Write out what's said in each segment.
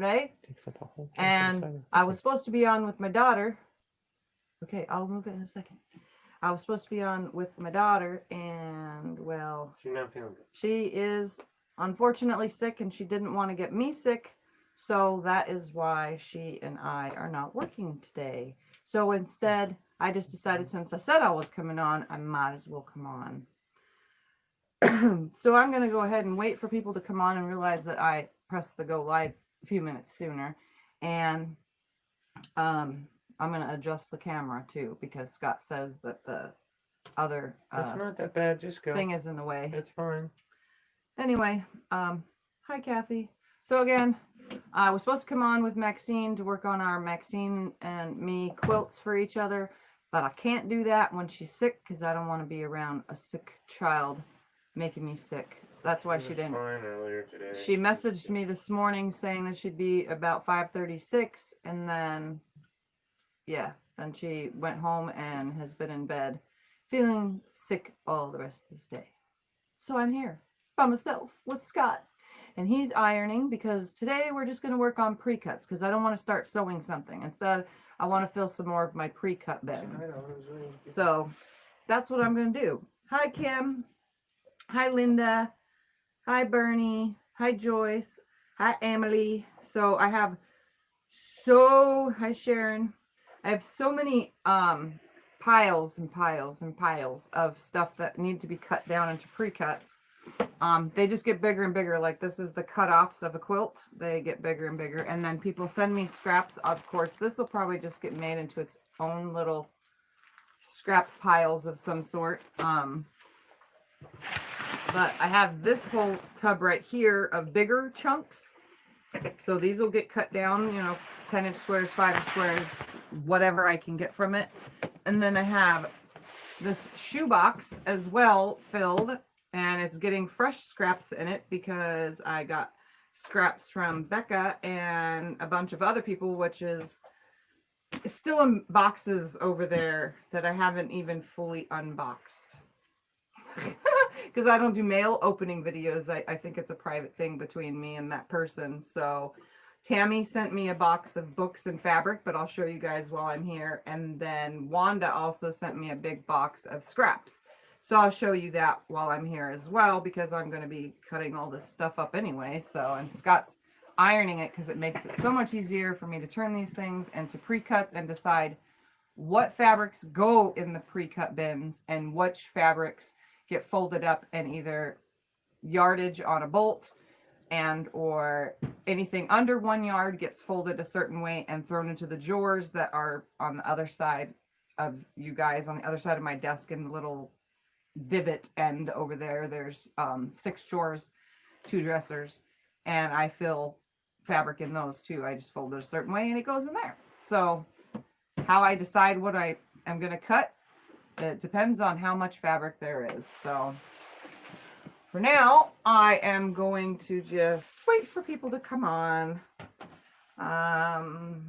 Saturday. Takes up a whole chunk of the And side. I was supposed to be on with my daughter. Okay, I'll move it in a second. I was supposed to be on with my daughter, and well, She's not feeling good. she is unfortunately sick, and she didn't want to get me sick. So that is why she and I are not working today. So instead, I just decided, since I said I was coming on, I might as well come on. So I'm going to go ahead and wait for people to come on and realize that I pressed the go live a few minutes sooner. And I'm going to adjust the camera too, because Scott says that the other It's not that bad. Just go. thing is in the way. It's fine. Anyway, hi Kathy. So again, I was supposed to come on with Maxine to work on our Maxine and me quilts for each other, but I can't do that when she's sick because I don't want to be around a sick child making me sick. So that's why she didn't. Fine earlier today. She messaged me this morning saying that she'd be about 5:36, and then yeah, and she went home and has been in bed feeling sick all the rest of this day. So I'm here by myself with Scott, and he's ironing because today we're just going to work on pre-cuts because I don't want to start sewing something. Instead, I want to fill some more of my pre-cut bins. So that's what I'm going to do. Hi, Kim. Hi, Linda. Hi, Bernie. Hi, Joyce. Hi, Emily. So I have hi, Sharon. I have so many piles and piles and piles of stuff that need to be cut down into pre-cuts. They just get bigger and bigger. Like this is the cut-offs of a quilt. They get bigger and bigger. And then people send me scraps. Of course, this will probably just get made into its own little scrap piles of some sort. But I have this whole tub right here of bigger chunks. So these will get cut down, 10-inch squares, 5-inch squares, whatever I can get from it. And then I have this shoebox as well filled, and it's getting fresh scraps in it because I got scraps from Becca and a bunch of other people, which is still in boxes over there that I haven't even fully unboxed. Because I don't do mail opening videos. I think it's a private thing between me and that person. So Tammy sent me a box of books and fabric, but I'll show you guys while I'm here. And then Wanda also sent me a big box of scraps. So I'll show you that while I'm here as well, because I'm going to be cutting all this stuff up anyway. So, and Scott's ironing it because it makes it so much easier for me to turn these things into pre-cuts and decide what fabrics go in the pre-cut bins and which fabrics get folded up and either yardage on a bolt and or anything under 1 yard gets folded a certain way and thrown into the drawers that are on the other side of you guys, on the other side of my desk in the little divot end over there. There's 6 drawers, 2 dressers, and I fill fabric in those too. I just fold it a certain way and it goes in there. So how I decide what I am going to cut, it depends on how much fabric there is. So for now, I am going to just wait for people to come on.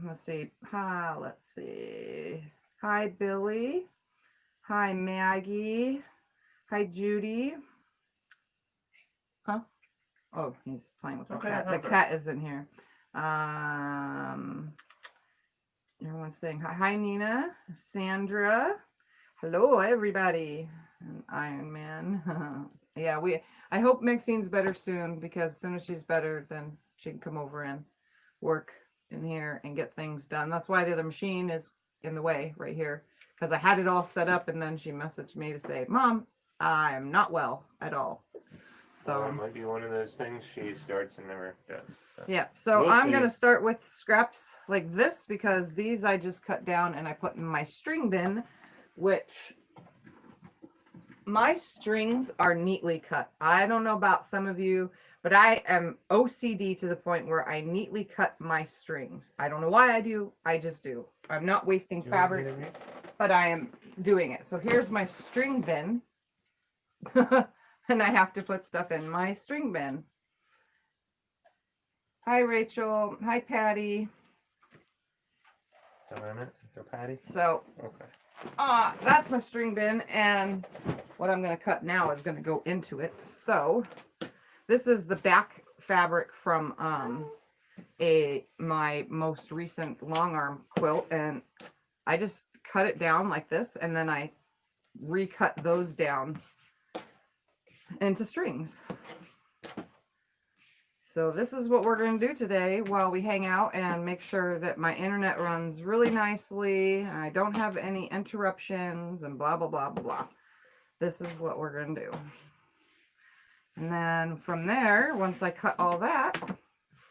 Let's see. Let's see. Hi, Billy. Hi, Maggie. Hi, Judy. Huh? Oh, he's playing with the cat. The cat is in here. Everyone's saying hi. Hi, Nina. Sandra. Hello, everybody. And Iron Man. Yeah, I hope Maxine's better soon, because as soon as she's better, then she can come over and work in here and get things done. That's why the other machine is in the way right here, because I had it all set up, and then she messaged me to say, Mom, I'm not well at all. So it might be one of those things she starts and never does. Yeah, so I'm going to start with scraps like this, because these I just cut down and I put in my string bin, which my strings are neatly cut. I don't know about some of you, but I am OCD to the point where I neatly cut my strings. I don't know why I do. I just do. I'm not wasting fabric, but I am doing it. So here's my string bin. And I have to put stuff in my string bin. Hi, Rachel. Hi, Patty. Patty? So, okay. That's my string bin, and what I'm going to cut now is going to go into it. So, this is the back fabric from my most recent long arm quilt, and I just cut it down like this, and then I recut those down into strings. So this is what we're going to do today while we hang out and make sure that my internet runs really nicely and I don't have any interruptions and blah, blah, blah, blah, blah. This is what we're going to do. And then from there, once I cut all that,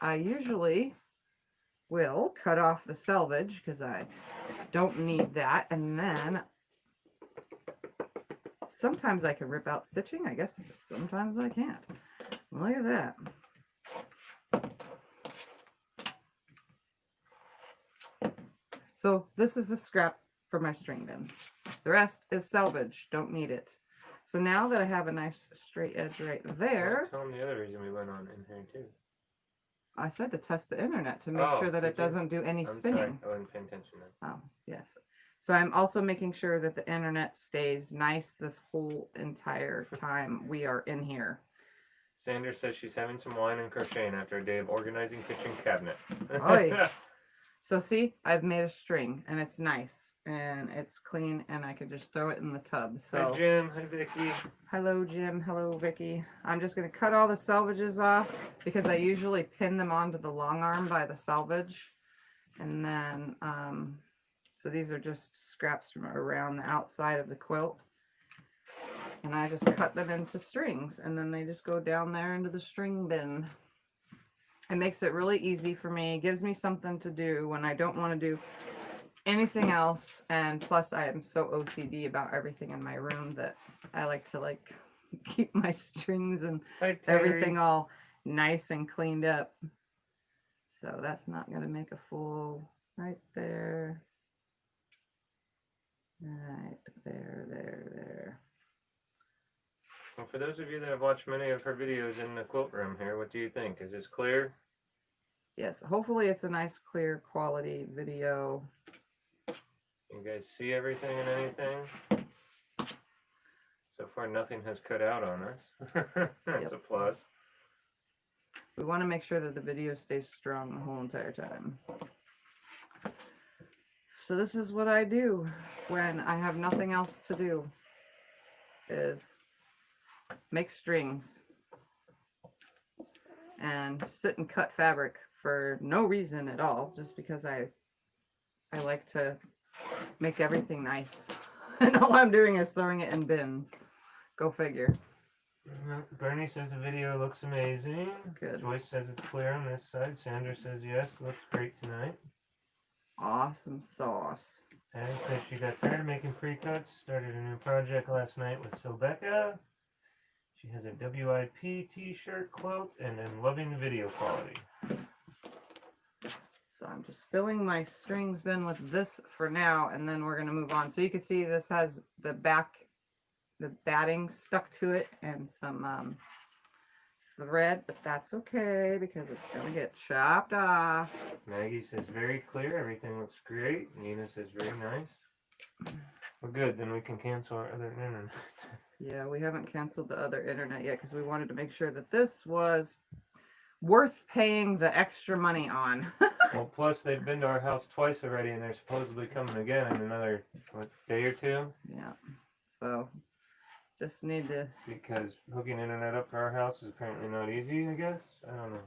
I usually will cut off the selvage because I don't need that. And then sometimes I can rip out stitching. I guess sometimes I can't. Look at that. So this is a scrap for my string bin. The rest is salvage. Don't need it. So now that I have a nice straight edge right there. Tell them the other reason we went on in here too. I said to test the internet to make sure that it doesn't do any spinning. Sorry, I wasn't paying attention then. Oh, yes. So I'm also making sure that the internet stays nice this whole entire time we are in here. Sandra says she's having some wine and crocheting after a day of organizing kitchen cabinets. Oh, so see, I've made a string and it's nice and it's clean and I can just throw it in the tub. So hi Jim, hi Vicky. Hello Jim, hello Vicky. I'm just going to cut all the selvages off because I usually pin them onto the long arm by the selvage. And then, so these are just scraps from around the outside of the quilt. And I just cut them into strings and then they just go down there into the string bin. It makes it really easy for me. It gives me something to do when I don't want to do anything else. And plus I am so OCD about everything in my room that I like to keep my strings and everything all nice and cleaned up. So that's not going to make a full right there. Right there. Well, for those of you that have watched many of her videos in the quilt room here, what do you think? Is this clear? Yes, hopefully it's a nice, clear, quality video. You guys see everything and anything? So far, nothing has cut out on us. That's a plus. We want to make sure that the video stays strong the whole entire time. So this is what I do when I have nothing else to do, is make strings and sit and cut fabric for no reason at all, just because I like to make everything nice. And all I'm doing is throwing it in bins. Go figure. Bernie says the video looks amazing. Good. Joyce says it's clear on this side. Sandra says yes, looks great tonight. Awesome sauce. Patty says she got tired of making pre-cuts, started a new project last night with Sobecca. She has a WIP t-shirt quilt and I'm loving the video quality. So I'm just filling my strings bin with this for now, and then we're going to move on. So you can see this has the batting stuck to it and some thread, but that's okay because it's going to get chopped off. Maggie says very clear, everything looks great. Nina says very nice. Well, good, then we can cancel our other internet. Yeah, we haven't canceled the other internet yet because we wanted to make sure that this was worth paying the extra money on. Well, plus they've been to our house twice already and they're supposedly coming again in another, day or two? Yeah, so just need to... Because hooking internet up for our house is apparently not easy, I guess? I don't know.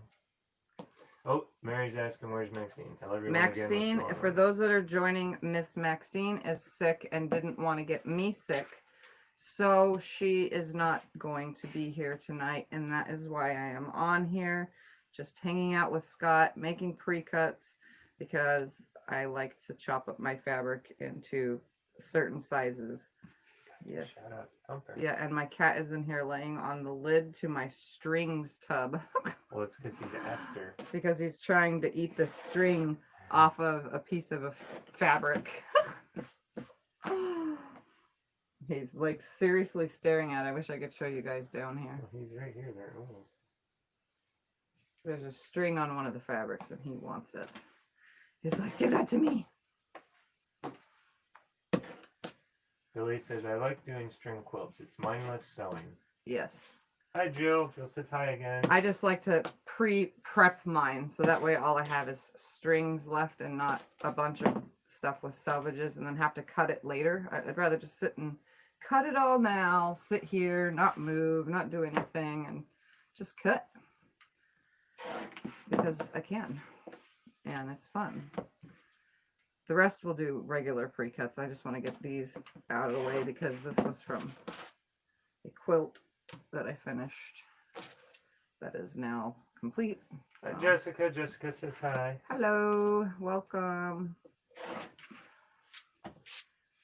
Oh, Mary's asking where's Maxine. Tell everyone Maxine, again for those that are joining, Miss Maxine is sick and didn't want to get me sick. So she is not going to be here tonight, and that is why I am on here, just hanging out with Scott, making pre-cuts, because I like to chop up my fabric into certain sizes. Yes. Shout out Thumper. Yeah, and my cat is in here laying on the lid to my strings tub. Well, it's because he's after. Because he's trying to eat the string off of a piece of a fabric. He's like seriously staring at it. I wish I could show you guys down here. Oh, he's right here. There, almost. There's a string on one of the fabrics and he wants it. He's like, give that to me. Billy says, I like doing string quilts. It's mindless sewing. Yes. Hi, Jill. Jill says hi again. I just like to pre-prep mine, so that way all I have is strings left and not a bunch of stuff with salvages and then have to cut it later. I'd rather just sit and cut it all now, sit here, not move, not do anything, and just cut. Because I can, and it's fun. The rest will do regular pre-cuts. I just want to get these out of the way because this was from a quilt that I finished that is now complete. Hi, So. Jessica. Jessica says hi. Hello, welcome.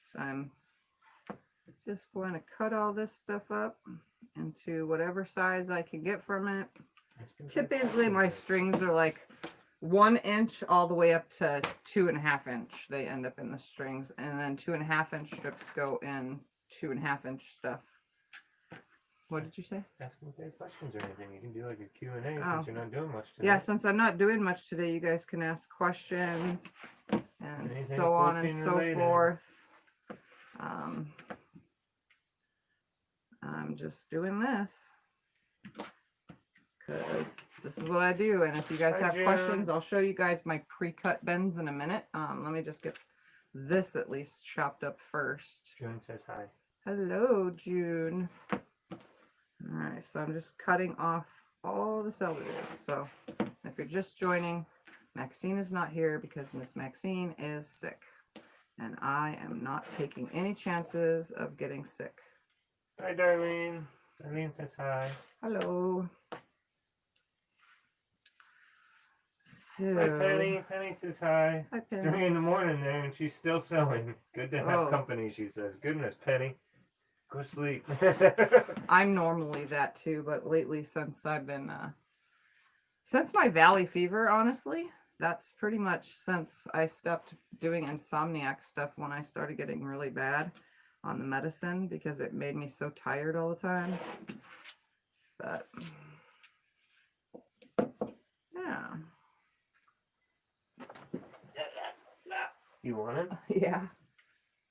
So I'm just going to cut all this stuff up into whatever size I can get from it. Typically my strings are like 1 inch all the way up to 2.5 inch. They end up in the strings, and then 2.5 inch strips go in 2.5 inch stuff. What did you say? Ask them if they have questions or anything. You can do like a Q&A Oh. since you're not doing much today. Yeah, since I'm not doing much today, you guys can ask questions and Anything so on and quilting so related. forth. I'm just doing this because this is what I do, and if you guys Hi, have Jim. questions, I'll show you guys my pre-cut bends in a minute. Let me just get this at least chopped up first. June says hi. Hello, June. All right, so I'm just cutting off all the salvages. So if you're just joining, Maxine is not here because Miss Maxine is sick, and I am not taking any chances of getting sick. Hi, Darlene. Darlene says hi. Hello. So, Hi, Penny. Penny says hi. Hi, It's Penny. 3 in the morning there, and she's still sewing. Good to have Oh. company, she says. Goodness, Penny. Go sleep. I'm normally that too, but lately since I've been, since my valley fever, honestly, that's pretty much since I stopped doing insomniac stuff when I started getting really bad on the medicine because it made me so tired all the time. But, yeah. You want him? Yeah.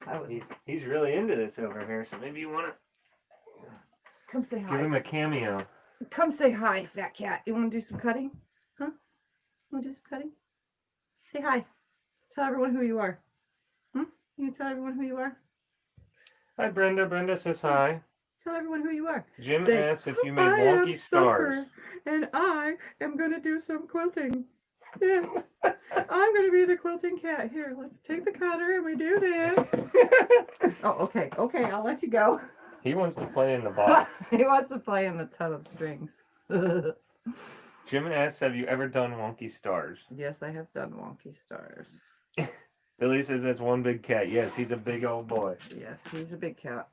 That was, He's really into this over here, so maybe you want to come say give hi. him a cameo. Come say hi, fat cat. You want to do some cutting? Huh? Want to do some cutting? Say hi. Tell everyone who you are. You tell everyone who you are? Hi, Brenda. Brenda says hi. Tell everyone who you are. Jim Say, asks if you made I wonky am stars. Supper, and I am going to do some quilting. Yes. I'm going to be the quilting cat. Here, let's take the cutter and we do this. Oh, okay. Okay, I'll let you go. He wants to play in the box. He wants to play in the tub of strings. Jim asks, have you ever done wonky stars? Yes, I have done wonky stars. Billy says that's one big cat. Yes, he's a big old boy. Yes, he's a big cat.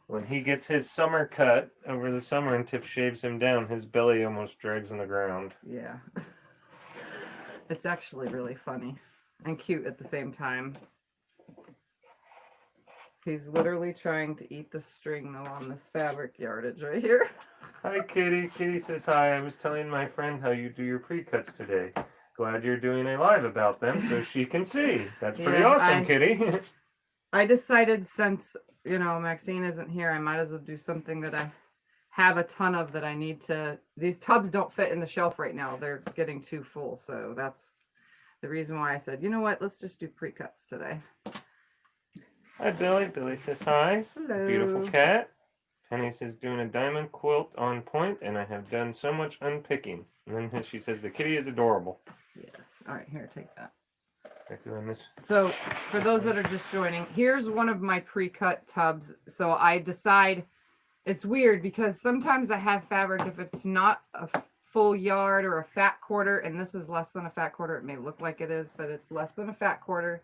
When he gets his summer cut over the summer and Tiff shaves him down, his belly almost drags on the ground. Yeah. It's actually really funny and cute at the same time. He's literally trying to eat the string though on this fabric yardage right here. Hi, Kitty. Kitty says hi. I was telling my friend how you do your pre-cuts today. Glad you're doing a live about them so she can see. That's pretty Yeah, awesome, Kitty. I decided since, you know, Maxine isn't here, I might as well do something that I have a ton of that I need to... These tubs don't fit in the shelf right now. They're getting too full. So that's the reason why I said, you know what, let's just do pre-cuts today. Hi, Billy. Billy says hi. Hello. Beautiful cat. Penny says doing a diamond quilt on point, and I have done so much unpicking. And then she says the kitty is adorable. Yes. All right, here, take that. Doing this. So for those that are just joining, here's one of my pre-cut tubs. So I decide, it's weird because sometimes I have fabric, if it's not a full yard or a fat quarter, and this is less than a fat quarter, it may look like it is, but it's less than a fat quarter.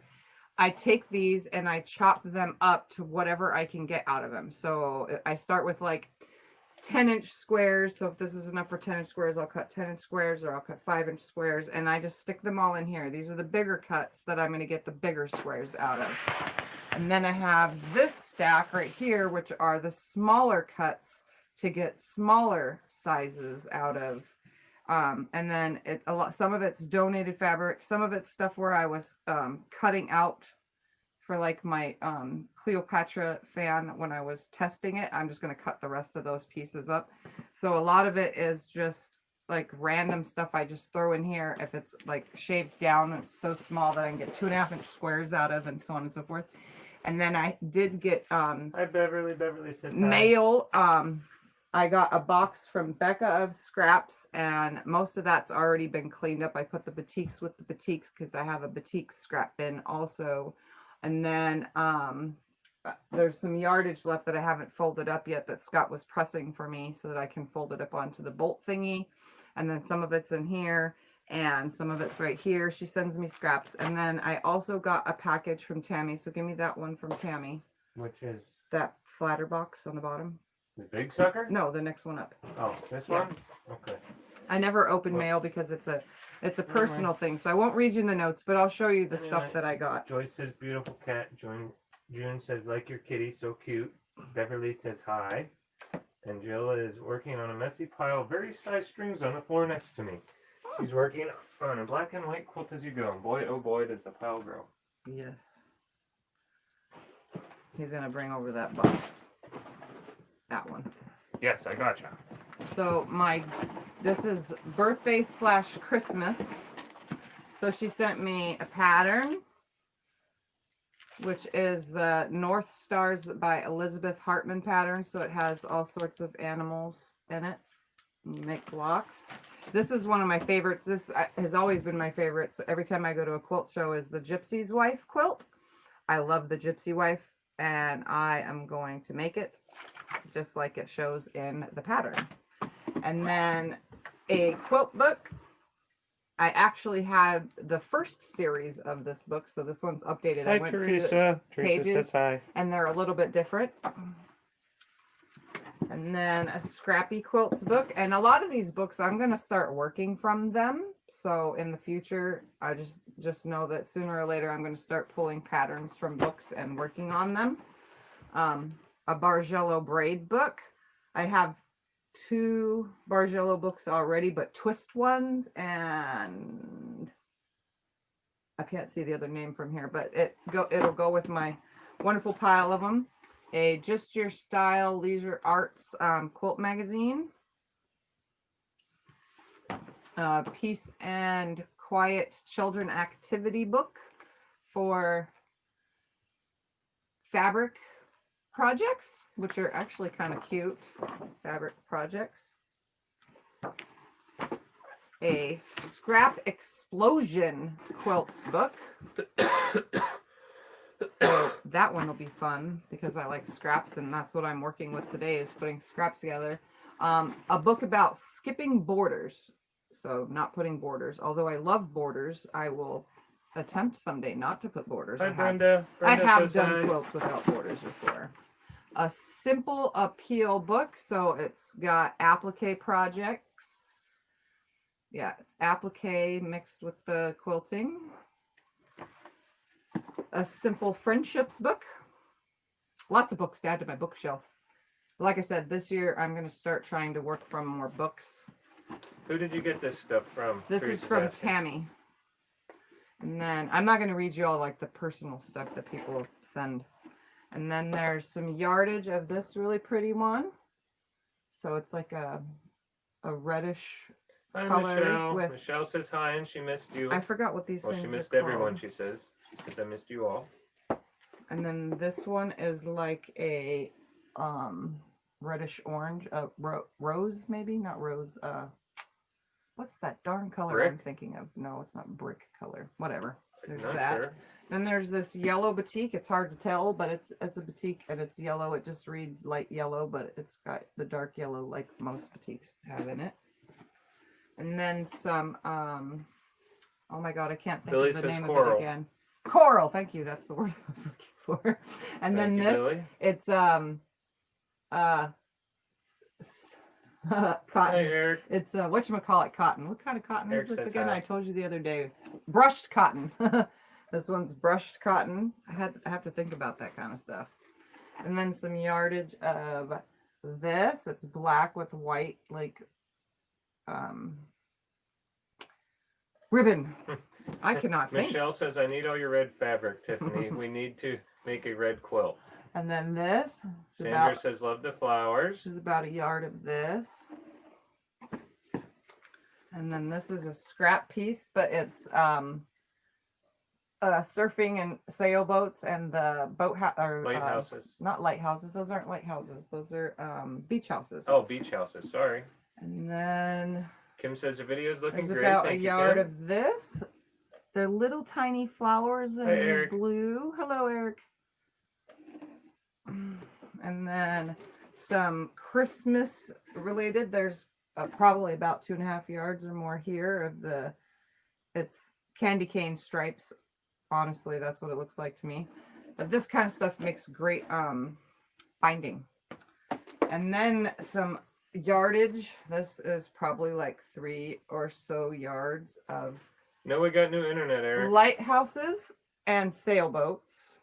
I take these and I chop them up to whatever I can get out of them. So I start with like 10-inch squares. So if this is enough for 10-inch squares, I'll cut 10-inch squares, or I'll cut 5-inch squares, and I just stick them all in here. These are the bigger cuts that I'm going to get the bigger squares out of. And then I have this stack right here, which are the smaller cuts to get smaller sizes out of. And then some of it's donated fabric, some of it's stuff where I was cutting out for like my Cleopatra fan when I was testing it. I'm just going to cut the rest of those pieces up. So a lot of it is just like random stuff I just throw in here. If it's like shaved down, it's so small that I can get 2.5-inch squares out of, and so on and so forth. And then I did get Hi Beverly. Beverly says hi. mail. I got a box from Becca of scraps, and most of that's already been cleaned up. I put the batiks with the batiks because I have a batik scrap bin also. And then there's some yardage left that I haven't folded up yet that Scott was pressing for me so that I can fold it up onto the bolt thingy. And then some of it's in here and some of it's right here. She sends me scraps. And then I also got a package from Tammy. So give me that one from Tammy. Which is? That flatter box on the bottom. The big sucker? No, the next one up. Oh, this Yeah. one? Okay. I never open mail because it's a personal thing. So I won't read you the notes, but I'll show you the stuff that I got. Joyce says beautiful cat. June says like your kitty, so cute. Beverly says hi. And Jill is working on a messy pile of very sized strings on the floor next to me. She's working on a black and white quilt as you go. And boy, oh boy, does the pile grow. Yes. He's going to bring over that box. That one. Yes, I gotcha. So this is birthday / Christmas. So she sent me a pattern, which is the North Stars by Elizabeth Hartman pattern. So it has all sorts of animals in it. You make blocks. This is one of my favorites. This has always been my favorite. So every time I go to a quilt show is the Gypsy's Wife quilt. I love the Gypsy Wife, and I am going to make it just like it shows in the pattern. And then a quilt book. I actually had the first series of this book, so this one's updated. Hi, I went Teresa. to the Teresa pages, says hi. and they're a little bit different. And then a Scrappy Quilts book. And a lot of these books, I'm going to start working from them. So in the future, I just know that sooner or later, I'm going to start pulling patterns from books and working on them. A Bargello braid book. I have 2 Bargello books already, but twist ones, and I can't see the other name from here, but it'll go with my wonderful pile of them. A Just Your Style Leisure Arts quilt magazine. Peace and Quiet Children Activity book for fabric projects, which are actually kind of cute. Fabric projects. A Scrap Explosion Quilts book. So that one will be fun because I like scraps, and that's what I'm working with today, is putting scraps together. A book about skipping borders. So not putting borders. Although I love borders, I will attempt someday not to put borders. Hi, Brenda. I have says done hi. quilts without borders before. A Simple Appeal book. So it's got applique projects. Yeah, it's applique mixed with the quilting. A Simple Friendships book. Lots of books to add to my bookshelf. Like I said, this year I'm going to start trying to work from more books. Who did you get this stuff from? This is from Tammy. And then I'm not going to read you all like the personal stuff that people send. And then there's some yardage of this really pretty one. So it's like a reddish Hi, color Michelle. with. Michelle says hi and she missed you. I forgot what these Well, things she missed are everyone, called. she says. She says, I missed you all. And then this one is like a reddish orange, rose maybe, not rose. What's that darn color Brick? I'm thinking of? No, it's not brick color. Whatever. There's Not that. sure. Then there's this yellow batik. It's hard to tell, but it's a batik and it's yellow. It just reads light yellow, but it's got the dark yellow like most batiks have in it. And then some oh my god, I can't think Billy of the says name coral. of it again. Coral, thank you. That's the word I was looking for. And then Thank you, this, Billy. it's Hi, cotton. Eric. It's whatchamacallit cotton. What kind of cotton Eric is this says again? hi. I told you the other day. Brushed cotton. This one's brushed cotton. I have to think about that kind of stuff. And then some yardage of this. It's black with white, like Ribbon. I cannot think. Michelle says, I need all your red fabric, Tiffany. We need to make a red quilt. And then this. Sandra says, love the flowers. This is about a yard of this. And then this is a scrap piece, but it's surfing and sailboats and the Lighthouses. Not lighthouses. Those aren't lighthouses. Those are beach houses. Oh, beach houses. Sorry. And then Kim says the video's looking there's great. about Thank a you, yard Kim. of this. They're little tiny flowers in Eric. blue. Hello, Eric. And then some Christmas related. There's probably about 2.5 yards or more here of it's candy cane stripes. Honestly, that's what it looks like to me. But this kind of stuff makes great binding. And then some yardage. This is probably like 3 or so yards of No, we got new internet, Eric. lighthouses and sailboats.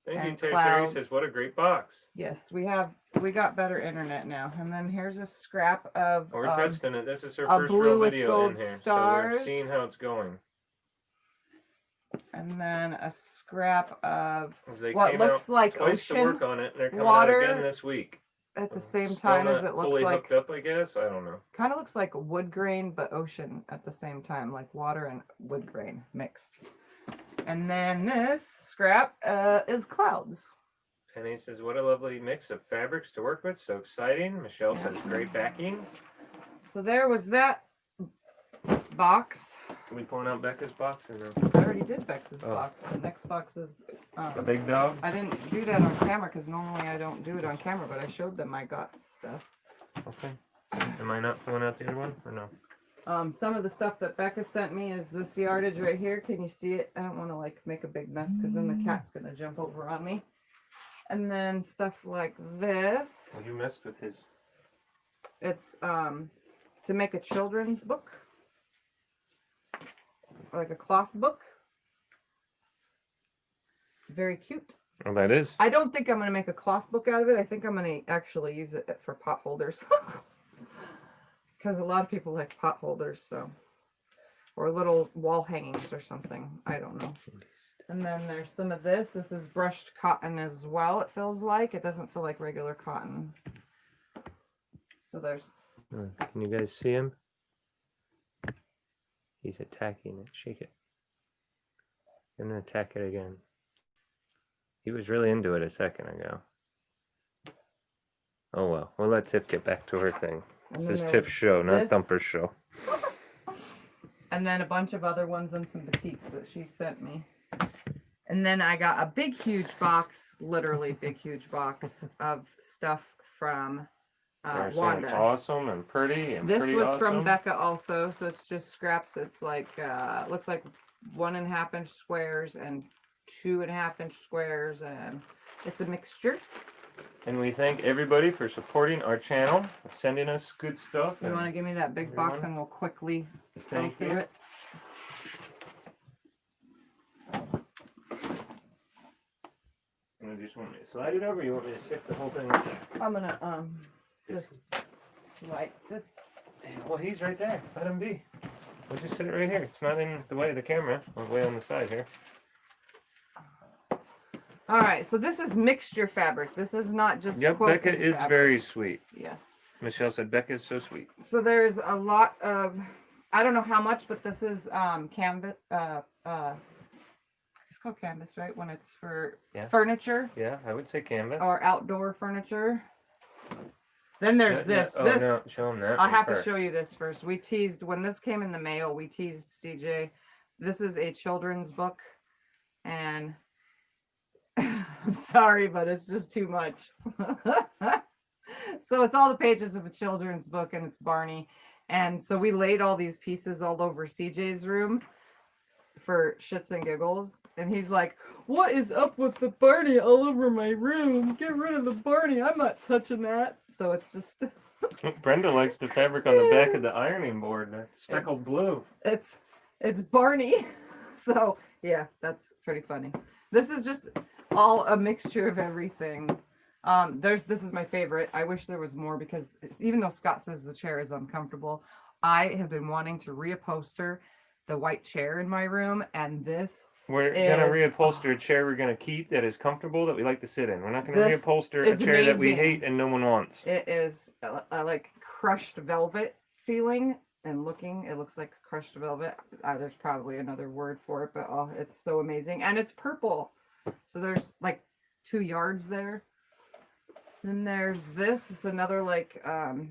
Thank you, and Terry. clouds. Terry says, what a great box. Yes, we got better internet now. And then here's a scrap of We're testing it. This is her a first blue real with video gold in here. So stars. we're seeing how it's going. and then a scrap of As they what came looks out like twice to ocean work on it, and they're coming water out again this week. at the same Still time as not it looks fully like hooked up, I guess. I don't know. kind of looks like wood grain but ocean at the same time, like water and wood grain mixed. And then this scrap is clouds. Penny says, what a lovely mix of fabrics to work with. So exciting. Michelle says, great backing. So there was that box. Can we point out Becca's box or no? I already did Bex's Oh. box. The next box is The big dog? I didn't do that on camera because normally I don't do it on camera, but I showed them I got stuff. Okay. Am I not pulling out the other one or no? Some of the stuff that Becca sent me is this yardage right here. Can you see it? I don't want to like make a big mess because then the cat's gonna jump over on me. And then stuff like this. Well, you messed with his. It's to make a children's book, like a cloth book. It's very cute. Oh, that is. I don't think I'm gonna make a cloth book out of it. I think I'm gonna actually use it for pot holders. Because a lot of people like pot holders, so. Or little wall hangings or something. I don't know. And then there's some of this. This is brushed cotton as well, it feels like. It doesn't feel like regular cotton. So there's... Can you guys see him? He's attacking it. Shake it. I'm going to attack it again. He was really into it a second ago. Oh well. We'll let Tiff get back to her thing. This is Tiff's show, not Thumper's show. And then a bunch of other ones and some batiks that she sent me. And then I got a big, huge box, literally big, huge box of stuff from Wanda. Awesome and pretty and This pretty was awesome. from Becca also, so it's just scraps. It's like, looks like 1.5 inch squares and 2.5 inch squares, and it's a mixture. And we thank everybody for supporting our channel, sending us good stuff. You want to give me that big box and we'll quickly go Thank through you. it? You just want me to slide it over? Or you want me to stick the whole thing right there? I'm gonna just slide this. Well, he's right there. Let him be. We'll just sit it right here. It's not in the way of the camera. We're way on the side here. All right, so this is mixture fabric. This is not just Yep, quilting Becca is fabric. very sweet. Yes. Michelle said Becca is so sweet. So there's a lot of, I don't know how much, but this is canvas. It's called canvas, right? When it's for furniture Yeah, I would say canvas. or outdoor furniture. Then there's this. Oh, this. no, show him that. I one have to first. show you this first. We teased, when this came in the mail, we teased CJ. This is a children's book. And I'm sorry, but it's just too much. So it's all the pages of a children's book, and it's Barney. And so we laid all these pieces all over CJ's room for shits and giggles. And he's like, what is up with the Barney all over my room? Get rid of the Barney. I'm not touching that. So it's just... Brenda likes the fabric on the back of the ironing board. Speckled blue. It's Barney. So yeah, that's pretty funny. This is just all a mixture of everything. This is my favorite. I wish there was more because even though Scott says the chair is uncomfortable, I have been wanting to reupholster the white chair in my room, and this We're gonna reupholster a chair we're gonna keep that is comfortable that we like to sit in. We're not gonna This reupholster a is chair that we amazing. hate and no one wants. It is a like crushed velvet feeling, and looking, it looks like crushed velvet. There's probably another word for it, but oh, it's so amazing, and it's purple. So there's like 2 yards there. Then there's this. It's another like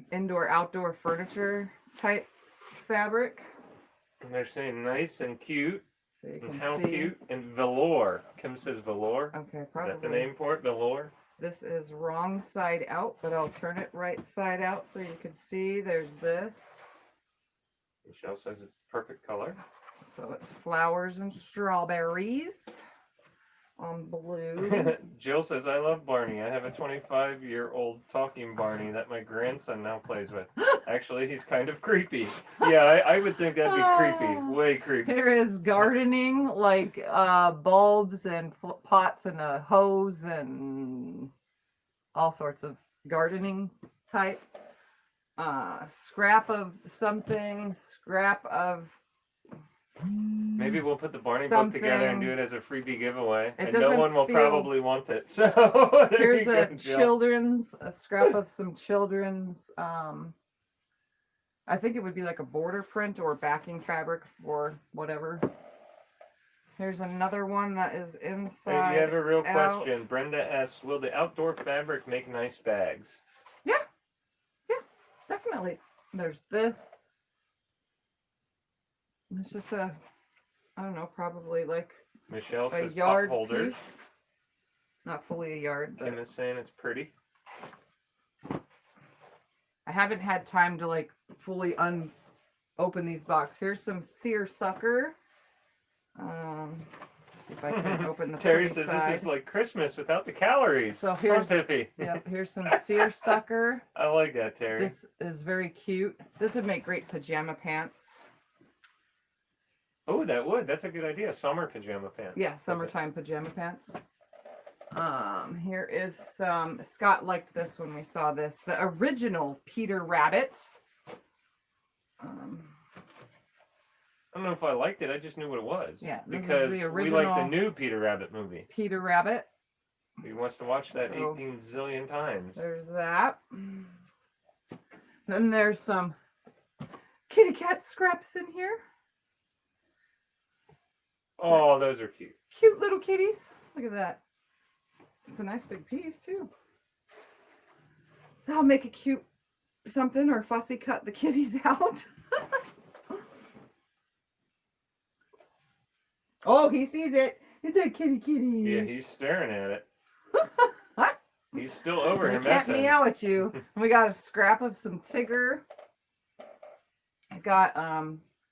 indoor outdoor furniture type fabric. And they're saying nice and cute. So you And can how see. cute. And velour. Kim says velour. Okay, Is probably. that the name for it? Velour? This is wrong side out, but I'll turn it right side out so you can see. There's this. Michelle says it's the perfect color. So it's flowers and strawberries on blue. Jill says, I love Barney. I have a 25-year-old talking Barney that my grandson now plays with. Actually, he's kind of creepy. Yeah, I would think that'd be creepy. Way creepy. There is gardening, like bulbs and pots and a hose and all sorts of gardening type. Scrap of something, scrap of Maybe we'll put the Barney book something. together and do it as a freebie giveaway. It And no doesn't one will feel- probably want it. So there Here's you a go, Jill. children's, a scrap of some children's, I think it would be like a border print or backing fabric for whatever. Here's another one that is inside. Hey, you have a real out. question. Brenda asks, will the outdoor fabric make nice bags? Definitely. There's this. It's just a, I don't know, probably like Michelle a says yard pot holders. piece. Not fully a yard, but Kim is saying it's pretty. I haven't had time to like fully open these boxes. Here's some seersucker. Let's see if I can open the Terry pretty says side. this is like Christmas without the calories. So Huh, here's, Tiffy? yep, here's some seersucker. I like that, Terry. This is very cute. This would make great pajama pants. Oh, that would. That's a good idea. Summer pajama pants. Yeah, summertime pajama pants. Here is some, Scott liked this when we saw this, the original Peter Rabbit. I don't know if I liked it. I just knew what it was. Yeah, this is because the we like the original new Peter Rabbit movie. Peter Rabbit. We wants to watch that So, 18 zillion times. There's that. Then there's some kitty cat scraps in here. Oh, those are cute. Cute little kitties. Look at that. It's a nice big piece too. I'll make a cute something or fussy cut the kitties out. Oh, he sees it. It's a kitty. Yeah, he's staring at it. He's still over They him can't messing. meow at you. And we got a scrap of some Tigger. I got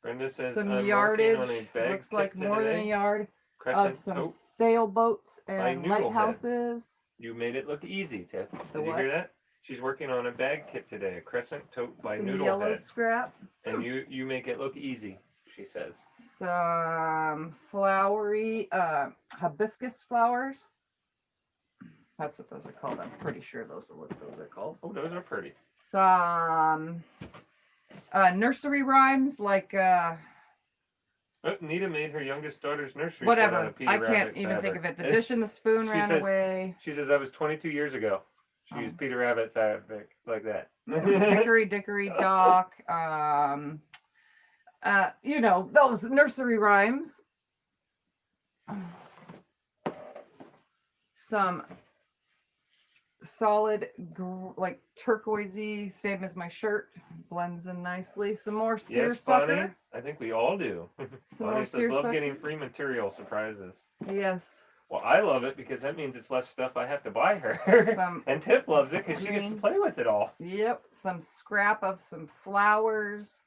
Brenda says, some I'm yardage. working on a bag Looks like kit more than a today. yard Crescent of some taupe. sailboats By and Noodlehead. lighthouses. You made it look easy, Tiff. The Did you what? hear that? She's working on a bag kit today, a crescent tote by Some yellow Noodlehead. scrap. And you make it look easy, she says. Some flowery hibiscus flowers. That's what those are called. I'm pretty sure those are what those are called. Oh, those are pretty. Some nursery rhymes like Oh, Nita made her youngest daughter's nursery set out whatever. of Peter I can't Rabbit even think fabric. of it. The dish and the spoon She ran says- away. She says that was 22 years ago. She Oh. used Peter Rabbit fabric like that. Hickory dickory dock. You know, those nursery rhymes. Some solid like turquoisey, same as my shirt, blends in nicely. Some more Yes, Bonnie. seersucker. I think we all do. Some Bonnie more says, love seersucker. getting free material surprises. Yes. Well, I love it because that means it's less stuff I have to buy her. Some And Tiff loves it because she gets to green. play with it all. Yep, some scrap of some flowers.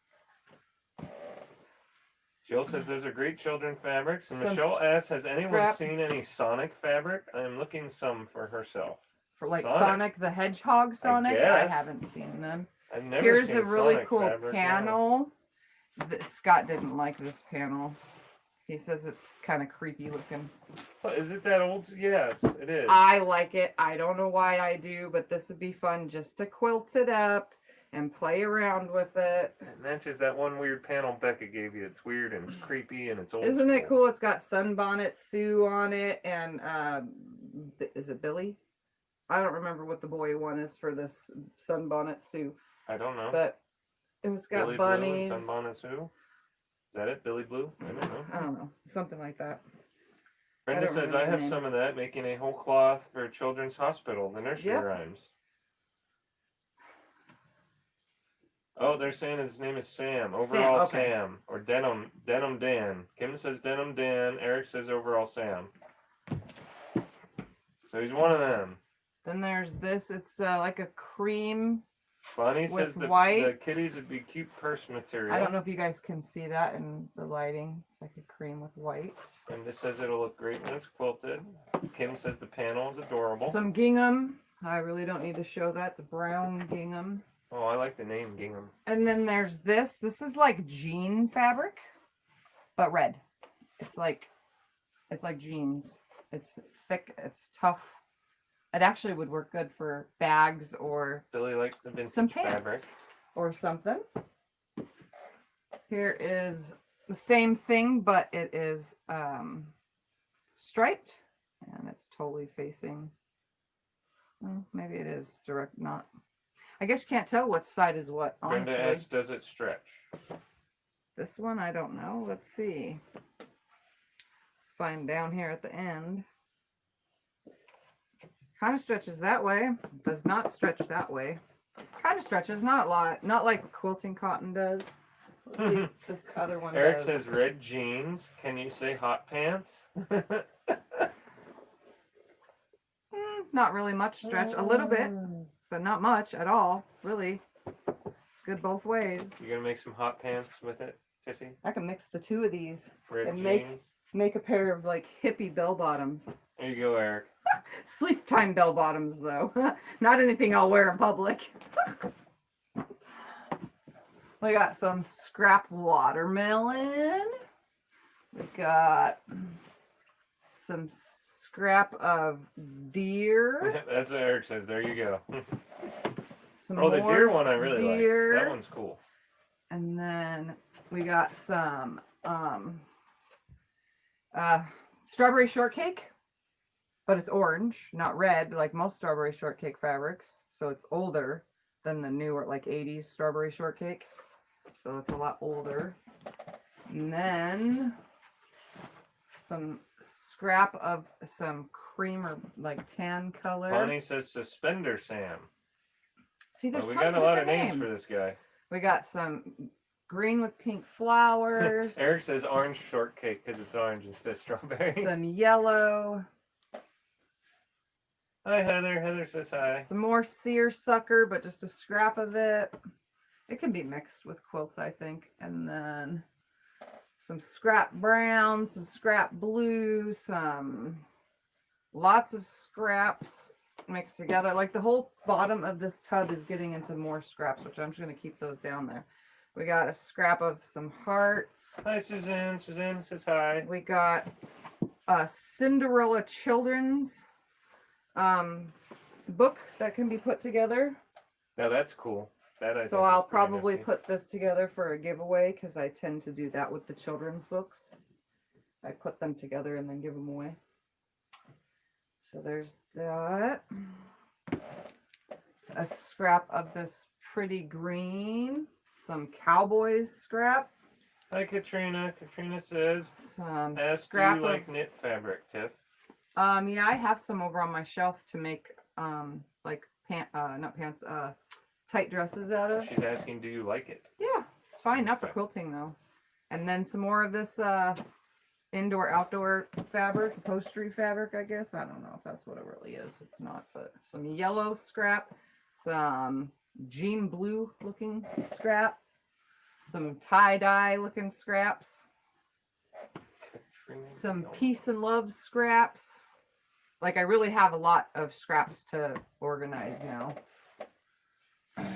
Jill says those are great children fabrics. And Some Michelle asks, has anyone scrap- seen any Sonic fabric? I am looking some for herself. For like Sonic the Hedgehog Sonic. I guess. haven't seen them. I've never Here's seen a really Sonic cool fabric, no. panel. Scott didn't like this panel. He says it's kind of creepy looking. What, is it that old? Yes, it is. I like it. I don't know why I do, but this would be fun just to quilt it up and play around with it. It matches that one weird panel Becca gave you. It's weird and it's creepy and it's old. Isn't it school. cool? It's got Sunbonnet Sue on it, and is it Billy? I don't remember what the boy one is for this Sunbonnet Sue, I don't know. but it's got Billy bunnies. Blue and Sunbonnet Sue? Is that it? Billy Blue? I don't know. I don't know, something like that. Brenda don't says, remember I the have name. some of that, making a whole cloth for Children's Hospital, the nursery Yep. rhymes. Oh, they're saying his name is Sam. Overall okay. Sam. Or Denim Dan. Kim says Denim Dan. Eric says Overall Sam. So he's one of them. Then there's this. It's like a cream. Bonnie With says the white. kitties would be cute purse material. I don't know if you guys can see that in the lighting. It's like a cream with white. Brenda says it'll look great when it's quilted. Kim says the panel is adorable. Some gingham. I really don't need to show that. It's brown gingham. Oh, I like the name gingham. And then there's this. This is like jean fabric, but red. It's like jeans. It's thick. It's tough. It actually would work good for bags or Billy likes the vintage some pants fabric. or something. Here is the same thing, but it is striped, and it's totally facing. Well, maybe it is direct. Not. I guess you can't tell what side is what. Honestly, Brenda asks, does it stretch? this one I don't know. Let's see. Let's find down here at the end. Kind of stretches that way. Does not stretch that way. Kind of stretches, not a lot. Not like quilting cotton does. Let's see if this other one Eric does. says red jeans. Can you say hot pants? Not really much stretch. A little bit, but not much at all. Really. It's good both ways. You gonna make some hot pants with it, Tiffy? I can mix the two of these Red and jeans. make a pair of like hippie bell bottoms. There you go, Eric. Sleep time bell bottoms though. Not anything I'll wear in public. We got some scrap watermelon. We got some scrap of deer. That's what Eric says. There you go. Some Oh, the more deer one I really deer. like. That one's cool. And then we got some strawberry shortcake, but it's orange, not red, like most strawberry shortcake fabrics. So it's older than the newer, like 80s strawberry shortcake. So it's a lot older. And then some scrap of some cream or like tan color. Bonnie says suspender Sam. See, there's We tons got a lot of different names for this guy. We got some green with pink flowers. Eric says orange shortcake because it's orange instead of strawberry. Some yellow. Hi, Heather. Heather says hi. Some more seersucker, but just a scrap of it. It can be mixed with quilts, I think. And then some scrap brown, some scrap blue, some lots of scraps mixed together. Like the whole bottom of this tub is getting into more scraps, which I'm just going to keep those down there. We got a scrap of some hearts. Hi, Suzanne. Suzanne says hi. We got a Cinderella children's book that can be put together. Now that's cool. That I So think is I'll pretty probably nifty. put this together for a giveaway because I tend to do that with the children's books. I put them together and then give them away. So there's that. A scrap of this pretty green. Some Cowboys scrap. Hi, Katrina. Katrina says, Some ask, do scrap you like of... knit fabric, Tiff? Yeah, I have some over on my shelf to make like tight dresses out of. She's asking, do you like it? Yeah, it's fine. Not for Okay. quilting though. And then some more of this indoor outdoor fabric, upholstery fabric, I guess. I don't know if that's what it really is. It's not, but some yellow scrap, some jean blue looking scrap, some tie-dye looking scraps, Katrina, some no. peace and love scraps. Like I really have a lot of scraps to organize now.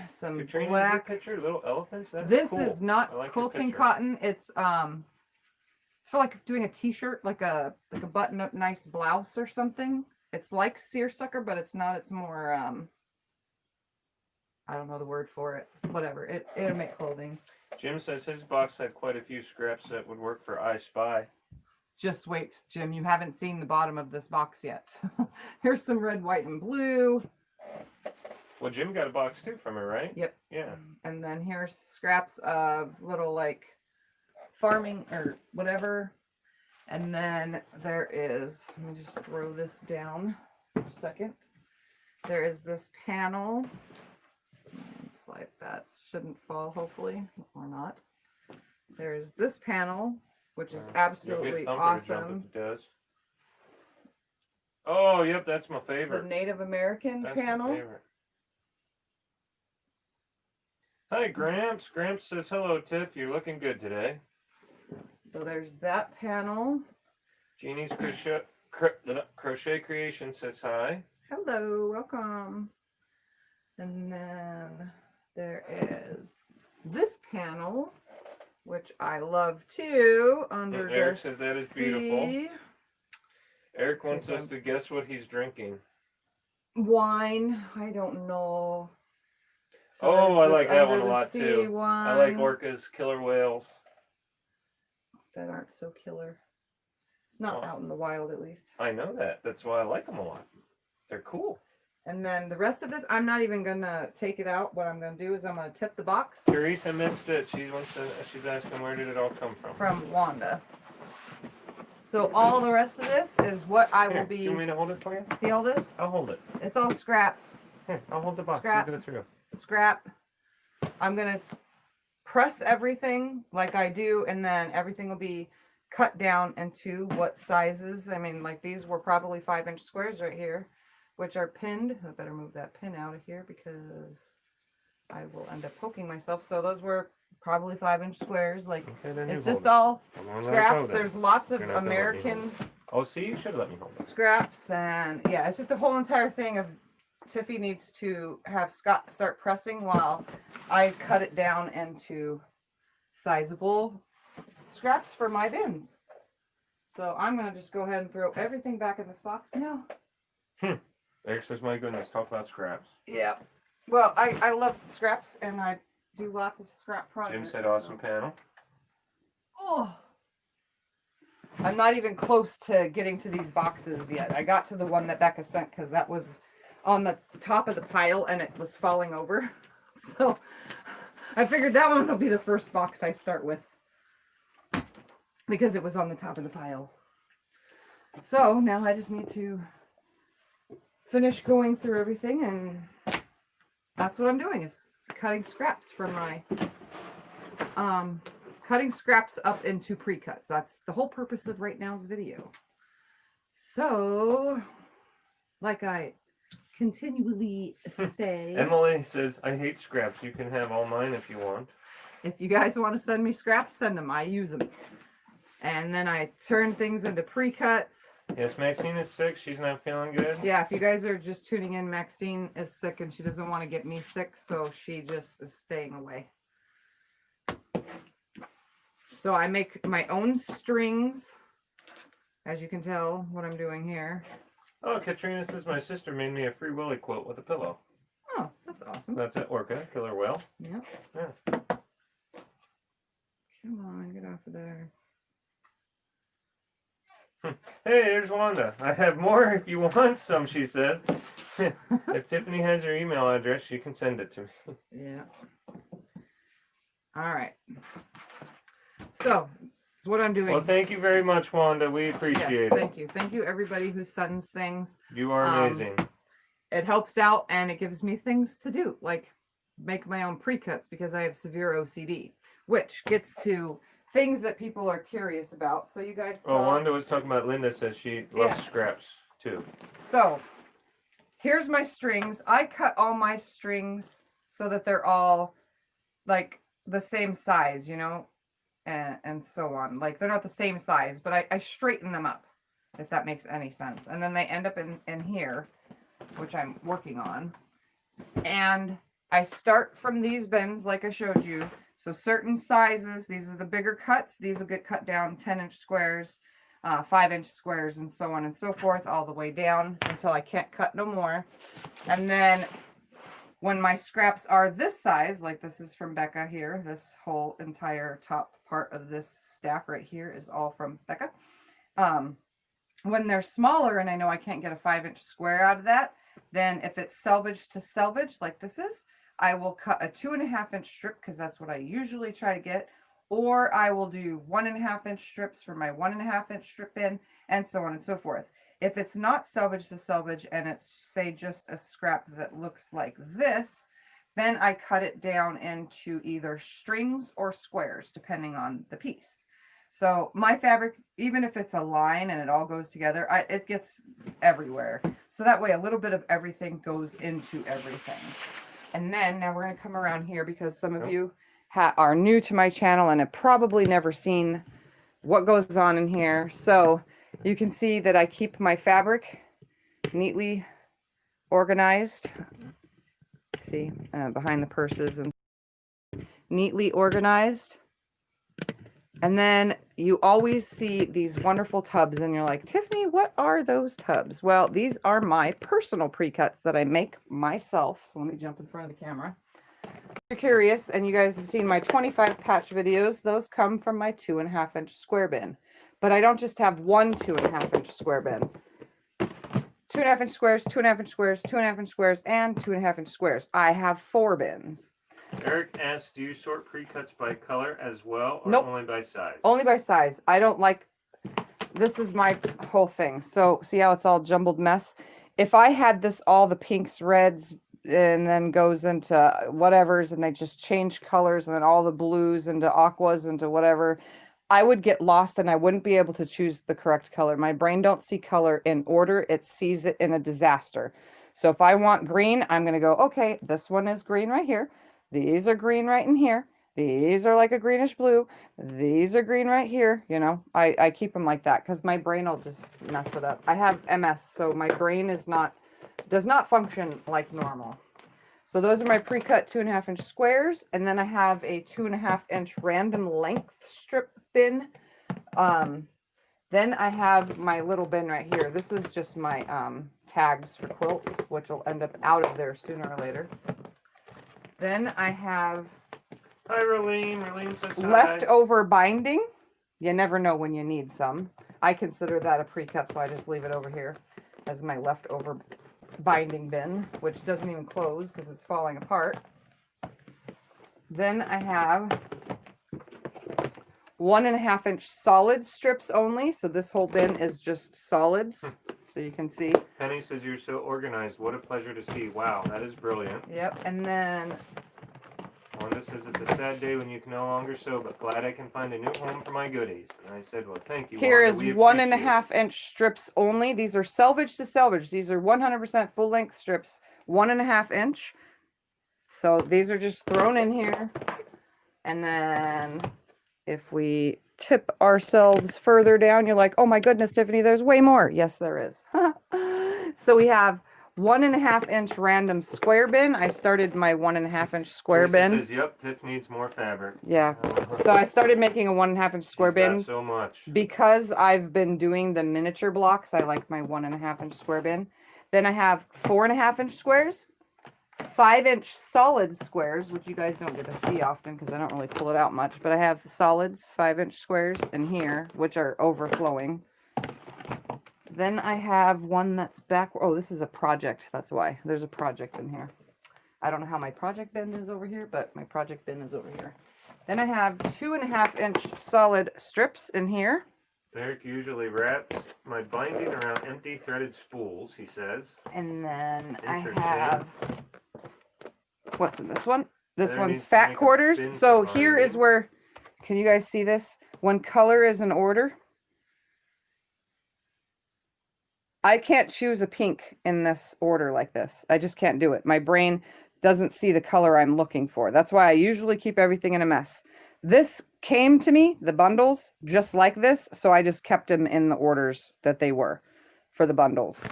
Some Katrina's black. picture, little elephants. That's This cool. is not I like your quilting picture. cotton. It's for like doing a t-shirt, like a button-up nice blouse or something. It's like seersucker, but it's not. It's more I don't know the word for it. Whatever. It'll make clothing. Jim says his box had quite a few scraps that would work for I Spy. Just wait, Jim. You haven't seen the bottom of this box yet. Here's some red, white, and blue. Well, Jim got a box too from her, right? Yep. Yeah. And then here's scraps of little like farming or whatever. And then there is, let me just throw this down for a second. There is this panel. Slide that. Shouldn't fall, hopefully, or not. There's this panel, which is absolutely awesome. If it does. Oh, yep, that's my It's favorite. the Native American That's panel. my favorite. Hi, Gramps. Gramps says, hello, Tiff. You're looking good today. So there's that panel. Jeannie's Crochet Creation says hi. Hello, welcome. And then there is this panel, which I love too, under And Eric the says that is sea. beautiful. Eric wants us to guess what he's drinking. Wine, I don't know. So Oh, I there's like this that one under a the lot sea too. one I like orcas, killer whales. that aren't so killer. Not out in the wild, at least. I know that. That's why I like them a lot. They're cool. And then the rest of this, I'm not even gonna take it out. What I'm gonna do is I'm gonna tip the box. Teresa missed it. She's asking where did it all come from? From Wanda. So all the rest of this is what I will be. Do you want me to hold it for you? See all this? I'll hold it. It's all scrap. Here, I'll hold the box. Scrap. Look at it through. Scrap. I'm gonna press everything like I do, and then everything will be cut down into what sizes. I mean, like these were probably 5-inch squares right here, which are pinned. I better move that pin out of here because I will end up poking myself. So those were probably 5-inch squares. Like it's just all scraps. There's lots of American see, you should have let me hold it. scraps, and yeah, it's just a whole entire thing of Tiffy needs to have Scott start pressing while I cut it down into sizable scraps for my bins. So I'm gonna just go ahead and throw everything back in this box now. Eric says, my goodness, talk about scraps. Yeah. Well, I love scraps, and I do lots of scrap projects. Jim said awesome panel. Oh. I'm not even close to getting to these boxes yet. I got to the one that Becca sent because that was on the top of the pile and it was falling over. So I figured that one will be the first box I start with because it was on the top of the pile. So now I just need to finish going through everything, and that's what I'm doing, is cutting scraps from my cutting scraps up into pre-cuts. That's the whole purpose of right now's video. So like I continually say, Emily says, I hate scraps. You can have all mine if you want. if you guys want to send me scraps, send them. I use them. And then I turn things into pre-cuts. Yes, Maxine is sick. She's not feeling good. Yeah, if you guys are just tuning in, Maxine is sick and she doesn't want to get me sick, so she just is staying away. So I make my own strings, as you can tell what I'm doing here. Oh, Katrina says, my sister made me a Free Willy quilt with a pillow. Oh, that's awesome. That's it, orca, killer whale. Yep. Yeah. Come on, get off of there. Hey, there's Wanda. I have more if you want some, she says. If Tiffany has your email address, she can send it to me. Yeah. All right. So, that's what I'm doing. Well, thank you very much, Wanda. We appreciate Yes, it. thank you. Thank you, everybody who sends things. You are amazing. It helps out and it gives me things to do, like make my own pre-cuts because I have severe OCD, which gets to things that people are curious about. So you guys saw... Oh, Wanda was talking about, Linda says she loves scraps too. So here's my strings. I cut all my strings so that they're all like the same size, you know, and so on. Like they're not the same size, but I straighten them up, if that makes any sense. And then they end up in here, which I'm working on. And I start from these bins like I showed you. So certain sizes, these are the bigger cuts. These will get cut down 10-inch squares, 5-inch squares, and so on and so forth, all the way down until I can't cut no more. And then when my scraps are this size, like this is from Becca here, this whole entire top part of this stack right here is all from Becca. When they're smaller and I know I can't get a 5-inch square out of that, then if it's selvage to selvage like this is, I will cut a 2.5-inch strip because that's what I usually try to get, or I will do 1.5-inch strips for my 1.5-inch strip bin, and so on and so forth. If it's not selvage to selvage and it's, say, just a scrap that looks like this, then I cut it down into either strings or squares, depending on the piece. So my fabric, even if it's a line and it all goes together, it gets everywhere. So that way a little bit of everything goes into everything. And then now we're going to come around here because some of you are new to my channel and have probably never seen what goes on in here. So you can see that I keep my fabric neatly organized. See, behind the purses and neatly organized. And then you always see these wonderful tubs and you're like, Tiffany, what are those tubs? Well, these are my personal pre-cuts that I make myself. So let me jump in front of the camera. If you're curious, and you guys have seen my 25 patch videos, those come from my 2.5-inch square bin. But I don't just have one 2.5-inch square bin. 2.5-inch squares, 2.5-inch squares, 2.5-inch squares, and 2.5-inch squares. I have 4 bins. Eric asks, do you sort pre-cuts by color as well, or Nope. only by size? Only by size. I don't like, this is my whole thing. So see how it's all jumbled mess? If I had this all the pinks, reds, and then goes into whatevers, and they just change colors, and then all the blues into aquas into whatever, I would get lost and I wouldn't be able to choose the correct color. My brain don't see color in order. It sees it in a disaster. So if I want green, I'm going to go, okay, this one is green right here. These are green right in here. These are like a greenish blue. These are green right here. You know, I keep them like that because my brain will just mess it up. I have MS, so my brain does not function like normal. So those are my pre-cut 2.5-inch squares. And then I have a 2.5-inch random length strip bin. Then I have my little bin right here. This is just my tags for quilts, which will end up out of there sooner or later. Then I have Hi, Rolene. Rolene says hi. leftover binding. You never know when you need some. I consider that a pre-cut, so I just leave it over here as my leftover binding bin, which doesn't even close because it's falling apart. Then I have 1.5-inch solid strips only. So this whole bin is just solids. So you can see. Penny says you're so organized. What a pleasure to see. Wow, that is brilliant. Yep. And then Wanda says it's a sad day when you can no longer sew, but glad I can find a new home for my goodies. And I said, well, thank you. here Wanda. is We appreciate it. 1.5-inch strips only. These are selvage to selvage. These are 100% full length strips, 1.5-inch. So these are just thrown in here. And then if we tip ourselves further down, you're like, oh my goodness, Tiffany, there's way more. Yes, there is. So we have 1.5-inch random square bin. I started my 1.5-inch square Teresa bin. says, yep, Tiff needs more fabric. Yeah. So I started making a 1.5-inch square She's got bin. so much. Because I've been doing the miniature blocks, I like my 1.5-inch square bin. Then I have 4.5-inch squares, 5-inch solid squares, which you guys don't get to see often because I don't really pull it out much, but I have solids, 5-inch squares in here, which are overflowing. Then I have one that's back. Oh, this is a project. That's why there's a project in here. I don't know how my project bin is over here, but my project bin is over here. Then I have 2.5-inch solid strips in here. Eric usually wraps my binding around empty threaded spools, he says. And then I Interesting. have, what's in this one? This There one's needs to fat make a quarters. bin So for here is binding. where, can you guys see this? When color is in order, I can't choose a pink in this order like this. I just can't do it. My brain doesn't see the color I'm looking for. That's why I usually keep everything in a mess. This came to me, the bundles, just like this. So I just kept them in the orders that they were for the bundles.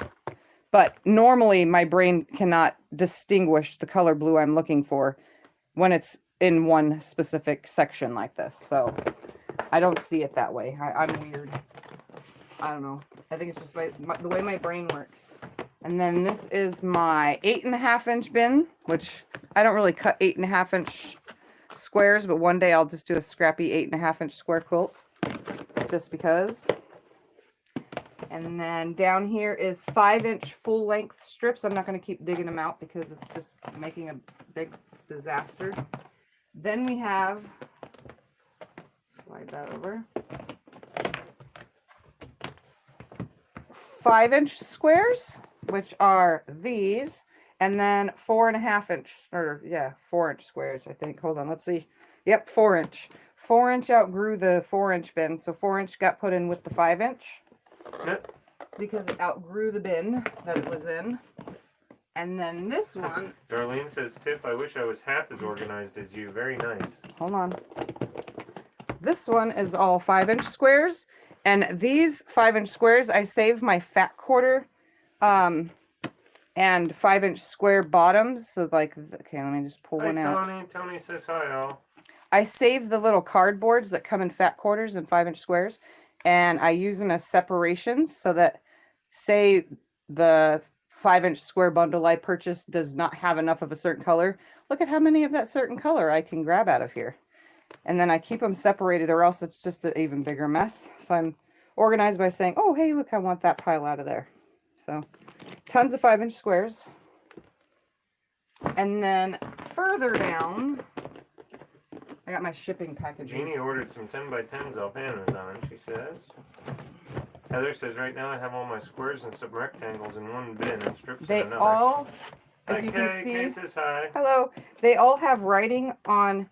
But normally my brain cannot distinguish the color blue I'm looking for when it's in one specific section like this. So I don't see it that way. I'm weird. I don't know. I think it's just the way my brain works. And then this is my 8.5-inch bin, which I don't really cut 8.5-inch squares, but one day I'll just do a scrappy 8.5-inch square quilt, just because. And then down here is 5-inch full-length strips. I'm not going to keep digging them out because it's just making a big disaster. Then we have, slide that over, 5-inch squares, which are these, and then 4.5-inch, or yeah, 4-inch squares, I think. Hold on, let's see. Yep, 4-inch. 4-inch outgrew the 4-inch bin, so 4-inch got put in with the 5-inch. Yep. Because it outgrew the bin that it was in. And then this one. Darlene says, Tiff, I wish I was half as organized as you. Very nice. Hold on. This one is all 5-inch squares. And these 5-inch squares, I save my fat quarter and 5-inch square bottoms. So like, okay, let me just pull one out. Tony. Tony says hi, all. I save the little cardboards that come in fat quarters and 5-inch squares. And I use them as separations so that, say the 5-inch square bundle I purchased does not have enough of a certain color. Look at how many of that certain color I can grab out of here. And then I keep them separated, or else it's just an even bigger mess. So I'm organized by saying, oh, hey, look, I want that pile out of there. So tons of 5-inch squares. And then further down, I got my shipping packages. Jeannie ordered some 10x10s off Amazon, she says. Heather says, right now I have all my squares and some rectangles in one bin and strips in another. They all, Hi, if you Kay. can see, Kay says hi. hello, they all have writing on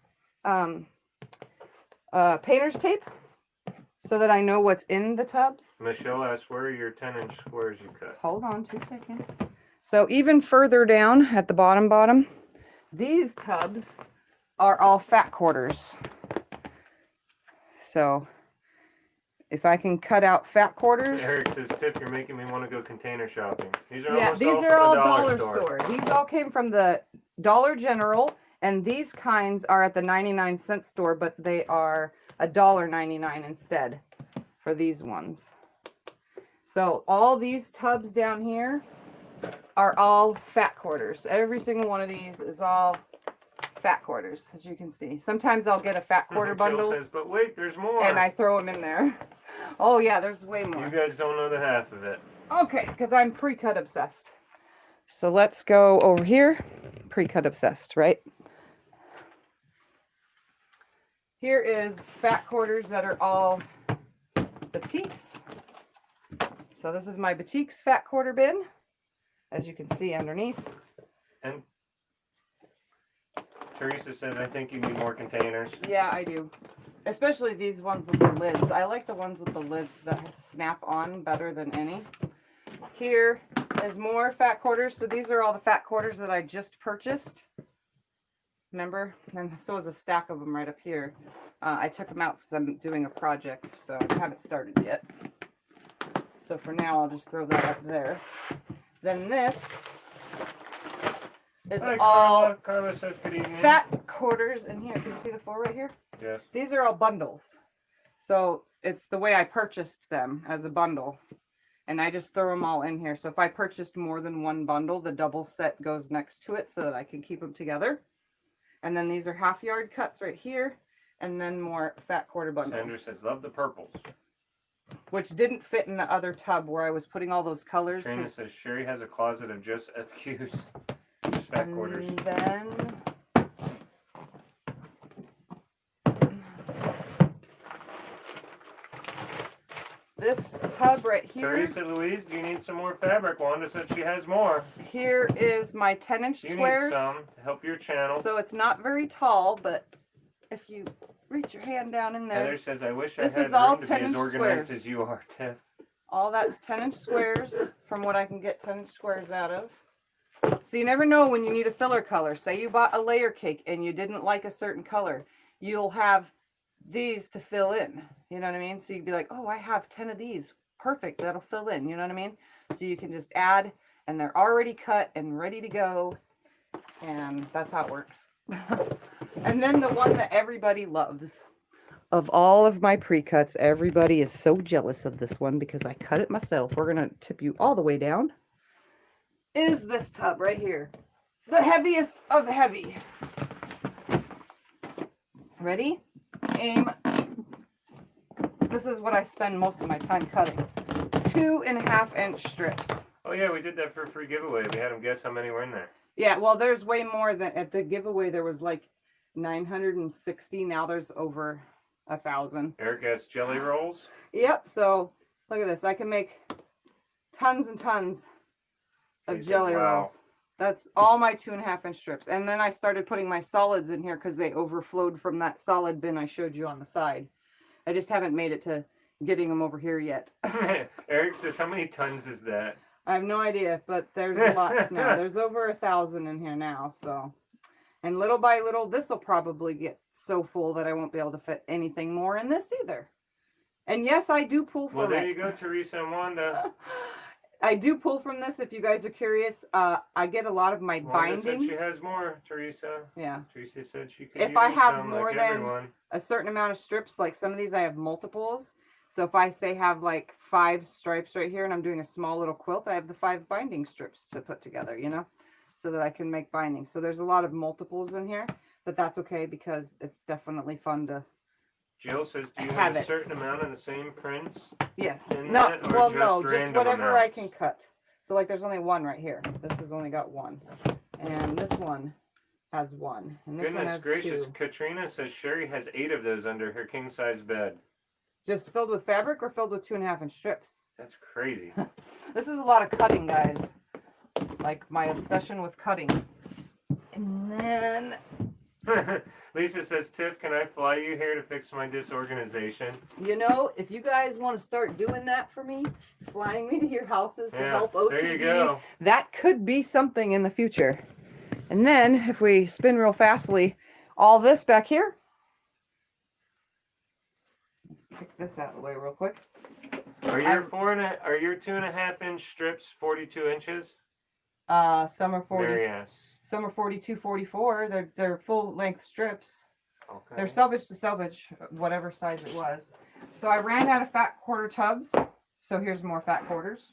painter's tape so that I know what's in the tubs. Michelle asks, where are your 10-inch squares you cut? Hold on 2 seconds. So even further down at the bottom, these tubs are all fat quarters. So if I can cut out fat quarters. Eric says, Tiff, you're making me want to go container shopping. These are Yeah, almost these all are from all the dollar store. store. These all came from the Dollar General, and these kinds are at the 99-cent store, but they are $1.99 instead for these ones. So all these tubs down here are all fat quarters. Every single one of these is all fat quarters, as you can see. Sometimes I'll get a fat quarter bundle. Jill says, but wait, there's more. And I throw them in there. Oh yeah, there's way more. You guys don't know the half of it. Okay, because I'm pre-cut obsessed. So let's go over here. Pre-cut obsessed, right? Here is fat quarters that are all batiks. So this is my batiks fat quarter bin, as you can see underneath. And Teresa says, I think you need more containers. Yeah, I do. Especially these ones with the lids. I like the ones with the lids that snap on better than any. Here is more fat quarters. So these are all the fat quarters that I just purchased. Remember? And so is a stack of them right up here. I took them out because I'm doing a project, so I haven't started yet. So for now, I'll just throw that up there. Then this is all Carla says, good evening. fat quarters in here. Can you see the 4 right here? Yes. These are all bundles. So it's the way I purchased them, as a bundle. And I just throw them all in here. So if I purchased more than one bundle, the double set goes next to it so that I can keep them together. And then these are half yard cuts right here. And then more fat quarter bundles. Sandra says, love the purples. Which didn't fit in the other tub where I was putting all those colors. Trina says, Sherry has a closet of just FQs. Just fat quarters. And then this tub right here. Teresa Louise, do you need some more fabric? Wanda said she has more. Here is my 10-inch You squares. need some to help your channel. So it's not very tall, but if you reach your hand down in there. Heather says, I wish I This had is all room to be as 10-inch organized squares. as you are, Tiff. All that's 10-inch squares from what I can get 10-inch squares out of. So you never know when you need a filler color. Say you bought a layer cake and you didn't like a certain color. You'll have these to fill in. You know what I mean? So you'd be like, oh, I have 10 of these. Perfect. That'll fill in. You know what I mean? So you can just add, and they're already cut and ready to go. And that's how it works. And then the one that everybody loves. Of all of my pre-cuts, everybody is so jealous of this one because I cut it myself. We're going to tip you all the way down. is this tub right here. The heaviest of heavy. Ready? Aim. This is what I spend most of my time cutting. 2.5 inch strips. Oh yeah, we did that for a free giveaway. We had them guess how many were in there. Yeah, well, there's way more than at the giveaway. There was like 960. Now there's over 1,000. Eric has jelly rolls. Yep. So look at this. I can make tons and tons of jelly rolls. That's all my 2.5 inch strips. And then I started putting my solids in here because they overflowed from that solid bin I showed you on the side. I just haven't made it to getting them over here yet. Eric says, how many tons is that? I have no idea, but there's lots now. There's over 1,000 in here now, so. And little by little, this will probably get so full that I won't be able to fit anything more in this either. And yes, I do pull from it. Well, there you go, Teresa and Wanda. I do pull from this, if you guys are curious. I get a lot of my Wanda binding. said she has more, Teresa. Yeah. Teresa said she could If use I have some, more like than everyone. a certain amount of strips, like some of these I have multiples. So if I say have like 5 stripes right here and I'm doing a small little quilt, I have the 5 binding strips to put together, you know, so that I can make binding. So there's a lot of multiples in here, but that's okay because it's definitely fun to Jill says, do you have a certain amount of the same prints? Yes. in No, that, or well, just no, just random whatever I amounts? can cut. So like there's only one right here. This has only got 1. And this one has 1. And this one Goodness has gracious, 2. Katrina says Sherry has 8 of those under her king-size bed. Just filled with fabric or filled with 2.5 inch strips? That's crazy. This is a lot of cutting, guys. Like my obsession with cutting. And then Lisa says, Tiff, can I fly you here to fix my disorganization? you know, if you guys want to start doing that for me, flying me to your houses to help OCD, there you go. that could be something in the future. And then, if we spin real fastly, all this back here. Let's kick this out of the way real quick. Are your 2.5 inch strips 42 inches? Some are 40. Mary asks. Some are 42, 44. They're full length strips. Okay. They're selvage to selvage, whatever size it was. So I ran out of fat quarter tubs. So here's more fat quarters.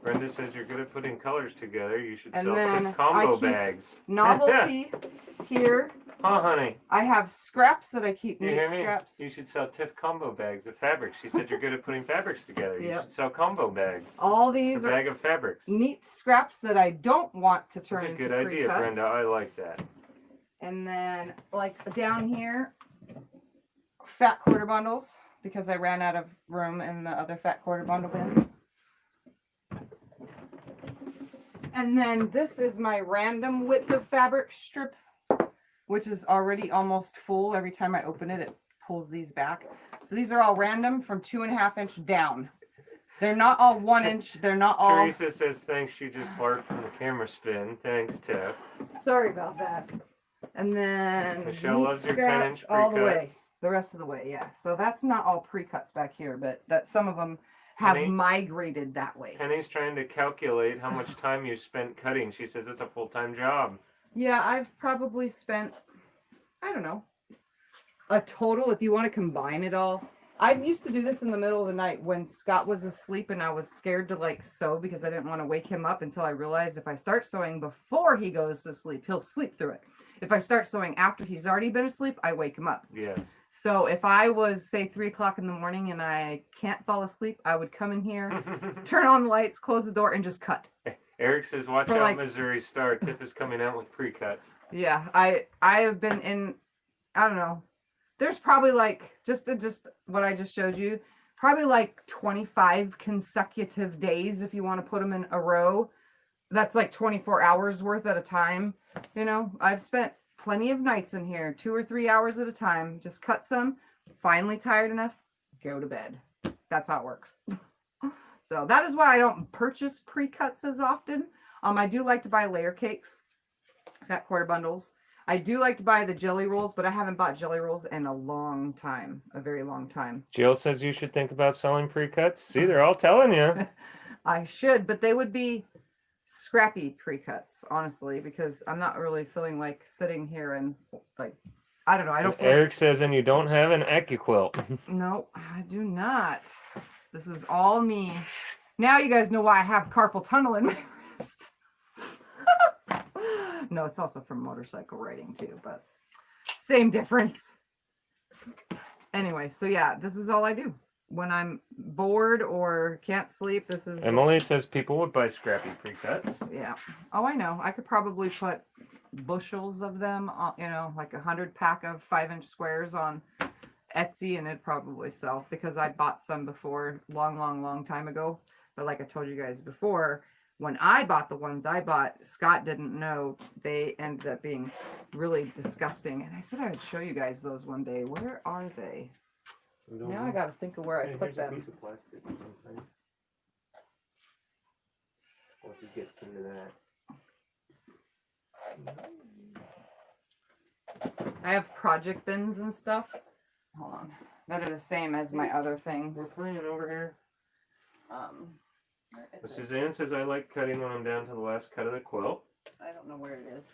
Brenda says you're good at putting colors together. You should And sell then Tiff combo I keep bags. Novelty here. Huh, honey? I have scraps that I keep, You neat hear me? scraps. You should sell Tiff combo bags of fabrics. She said you're good at putting fabrics together. You Yep. should sell combo bags. All It's these a are bag of fabrics. neat scraps that I don't want to turn That's a into good idea, pre-cuts. Brenda. I like that. And then, like down here, fat quarter bundles because I ran out of room in the other fat quarter bundle bins. And then this is my random width of fabric strip, which is already almost full. Every time I open it, it pulls these back. So these are all random from 2.5 inch down. They're not all 1 inch. They're not all. Teresa says thanks. She just barked from the camera spin. Thanks, Tiff. Sorry about that. And then Michelle neat loves your scraps 10-inch all the way. pre-cuts. The rest of the way, yeah. So that's not all pre-cuts back here, but that some of them have Penny? migrated that way. Penny's trying to calculate how much time you spent cutting. She says it's a full-time job. Yeah, I've probably spent, I don't know, a total, if you want to combine it all. I used to do this in the middle of the night when Scott was asleep and I was scared to like sew because I didn't want to wake him up until I realized if I start sewing before he goes to sleep, he'll sleep through it. If I start sewing after he's already been asleep, I wake him up. Yes. So if I was, say, 3 o'clock in the morning and I can't fall asleep, I would come in here, turn on the lights, close the door, and just cut. Eric says, watch For out, like- Missouri Star. Tiff is coming out with pre-cuts. Yeah, I have been in, I don't know. There's probably like, just what I just showed you, probably like 25 consecutive days if you want to put them in a row. That's like 24 hours worth at a time. You know, I've spent plenty of nights in here, 2 or 3 hours at a time. Just cut some, finally tired enough, go to bed. That's how it works. So that is why I don't purchase pre-cuts as often. I do like to buy layer cakes, fat quarter bundles. I do like to buy the jelly rolls, but I haven't bought jelly rolls in a long time, a very long time. Jill says you should think about selling pre-cuts. See, they're all telling you. I should, but they would be scrappy pre-cuts, honestly, because I'm not really feeling like sitting here and like, I don't know. I don't feel Eric says, and you don't have an AccuQuilt. No, I do not. This is all me Now you guys know why I have carpal tunnel in my wrist. No, it's also from motorcycle riding too, but same difference. Anyway, so yeah, this is all I do. When I'm bored or can't sleep, this is... Emily says people would buy scrappy pre-cuts. Yeah. Oh, I know. I could probably put bushels of them, you know, like 100 pack of 5-inch squares on Etsy, and it'd probably sell because I bought some before, long time ago. But like I told you guys before, when I bought the ones I bought, Scott didn't know they ended up being really disgusting. And I said I would show you guys those one day. Where are they? Now I got to think of where I put them. A piece of plastic or something. Once it gets into that. I have project bins and stuff. Hold on. That are the same as my other things. We're playing over here. Where is it? Suzanne says I like cutting when I'm down to the last cut of the quilt. I don't know where it is.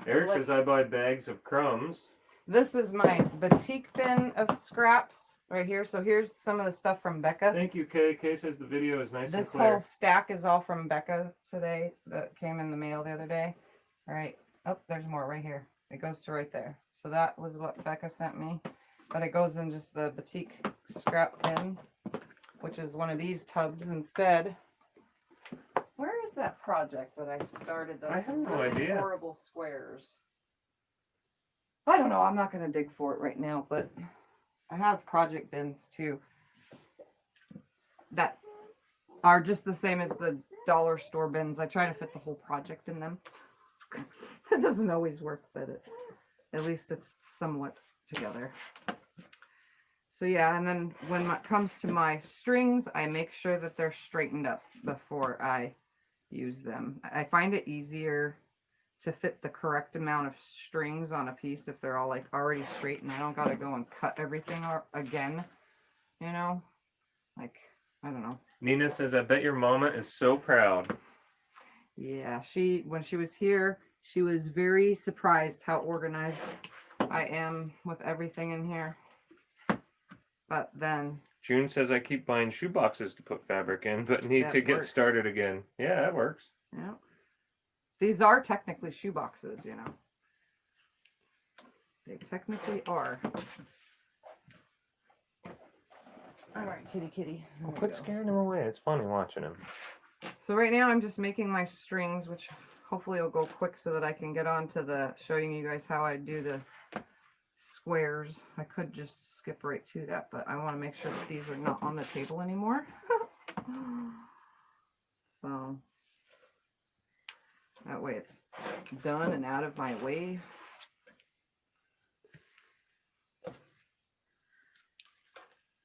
Eric says I buy bags of crumbs. This is my batik bin of scraps right here. So here's some of the stuff from Becca. Thank you, Kay. Kay says the video is nice and This clear. whole stack is all from Becca today that came in the mail the other day. All right. Oh, there's more right here. It goes to right there. So that was what Becca sent me. But it goes in just the batik scrap bin, which is one of these tubs instead. Where is that project that I started? Those I have no really idea. horrible squares. I don't know. I'm not going to dig for it right now, but I have project bins too that are just the same as the dollar store bins. I try to fit the whole project in them. It doesn't always work, but at least it's somewhat together. So yeah, and then when it comes to my strings, I make sure that they're straightened up before I use them. I find it easier to fit the correct amount of strings on a piece if they're all like already straight and I don't gotta go and cut everything again, you know, like I don't know. Nina says I bet your mama is so proud. Yeah, when she was here, she was very surprised how organized I am with everything in here. But then June says I keep buying shoe boxes to put fabric in, but need to get started again. Yeah, that works. Yeah. These are technically shoe boxes, you know. They technically are. All right, kitty. Quit scaring them away. It's funny watching them. So right now I'm just making my strings, which hopefully will go quick so that I can get on to the showing you guys how I do the squares. I could just skip right to that, but I want to make sure that these are not on the table anymore. So that way it's done and out of my way.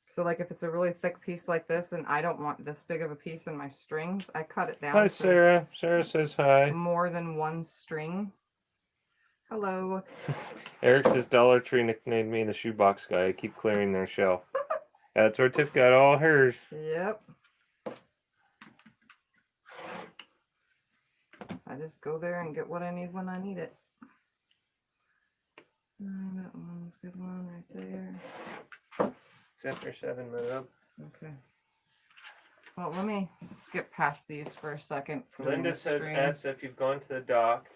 So like if it's a really thick piece like this and I don't want this big of a piece in my strings, I cut it down. Hi, Sarah. Sarah says hi. More than one string. Hello. Eric says Dollar Tree nicknamed me the shoebox guy. I keep clearing their shelf. That's where Tiff got all hers. Yep. I just go there and get what I need when I need it. That one's a good one right there. Except for 7 minutes. Okay. Well, let me skip past these for a second. Linda says S if you've gone to the doc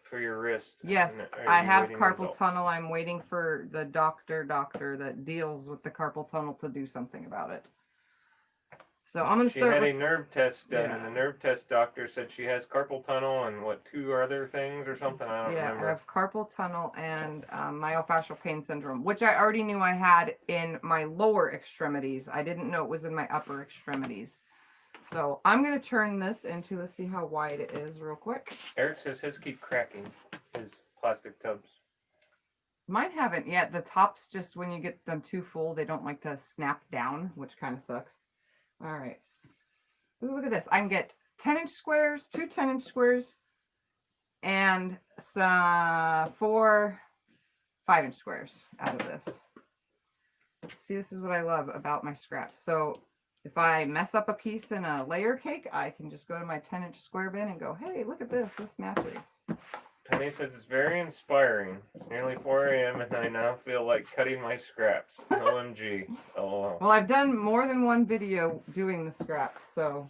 for your wrist. Yes, I have carpal tunnel. I'm waiting for the doctor that deals with the carpal tunnel to do something about it. So I'm going to start She had a nerve test done, and the nerve test doctor said she has carpal tunnel and what, 2 other things or something? I don't remember. I have carpal tunnel and myofascial pain syndrome, which I already knew I had in my lower extremities. I didn't know it was in my upper extremities. So I'm going to turn this into, let's see how wide it is real quick. Eric says his keep cracking, his plastic tubs. Mine haven't yet. The tops, just when you get them too full, they don't like to snap down, which kind of sucks. All right. Ooh, look at this. I can get 10-inch squares, 2 10-inch squares, and some 4 5-inch squares out of this. See, this is what I love about my scraps. So if I mess up a piece in a layer cake, I can just go to my 10-inch square bin and go, hey, look at this. This matches. Penny says it's very inspiring. It's nearly 4 a.m. and I now feel like cutting my scraps. OMG. LOL. Well, I've done more than one video doing the scraps, so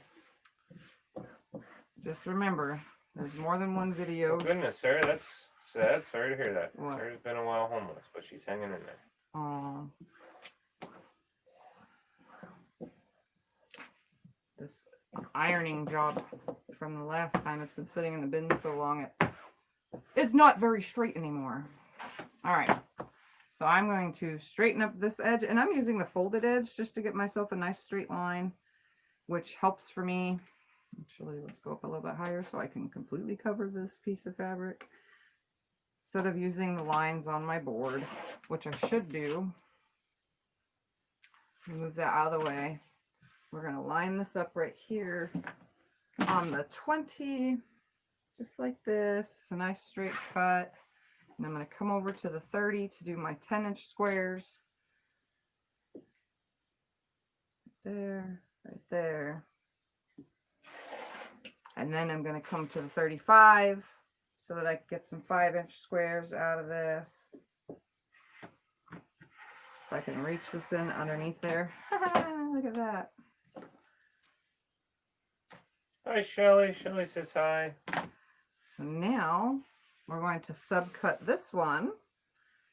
just remember, there's more than one video. Oh, goodness, Sarah, that's sad. Sorry to hear that. What? Sarah's been a while homeless, but she's hanging in there. This ironing job from the last time, it's been sitting in the bin so long it's not very straight anymore. All right, so I'm going to straighten up this edge, and I'm using the folded edge just to get myself a nice straight line, which helps for me. Actually, let's go up a little bit higher so I can completely cover this piece of fabric instead of using the lines on my board, which I should do. Move that out of the way. We're going to line this up right here on the 20, just like this. It's a nice straight cut. And I'm going to come over to the 30 to do my 10-inch squares. There, right there. And then I'm going to come to the 35 so that I can get some 5-inch squares out of this. If I can reach this in underneath there. Look at that. Hi, Shelly. Shelly says hi. So now we're going to subcut this one.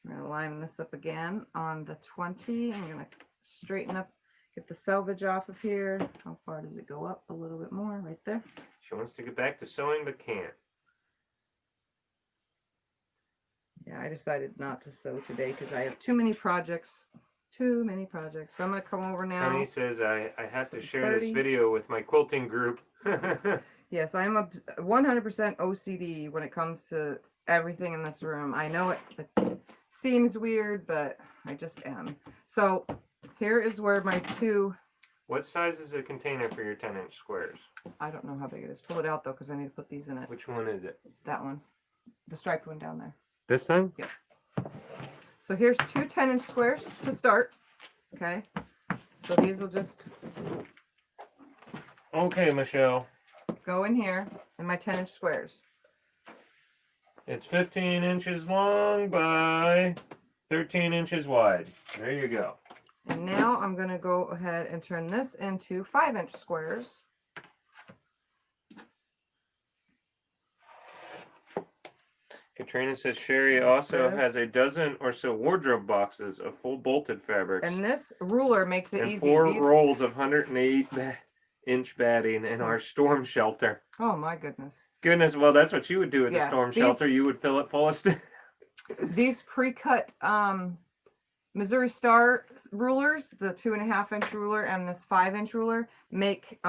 We're going to line this up again on the 20. I'm going to straighten up, get the selvage off of here. How far does it go up? A little bit more, right there. She wants to get back to sewing, but can't. Yeah, I decided not to sew today because I have too many projects. Too many projects. So I'm going to come over now. Penny says I have to share 30. this video with my quilting group. Yes, I'm a 100% OCD when it comes to everything in this room. I know it seems weird, but I just am. So here is where my two... What size is a container for your 10-inch squares? I don't know how big it is. Pull it out, though, because I need to put these in it. Which one is it? That one. The striped one down there. This thing? Yeah. So here's two 10-inch squares to start. Okay. So these will just Okay, Michelle. go in here in my 10-inch squares. It's 15 inches long by 13 inches wide. There you go. And now I'm going to go ahead and turn this into 5-inch squares. Katrina says Sherry also has a dozen or so wardrobe boxes of full bolted fabrics. And this ruler makes it and easy. 4 rolls of 108-inch batting in our storm shelter. Oh my goodness. Goodness, well, that's what you would do with a storm these- shelter. You would fill it full of stuff. These pre-cut Missouri Star rulers, the 2.5-inch ruler and this 5-inch ruler, make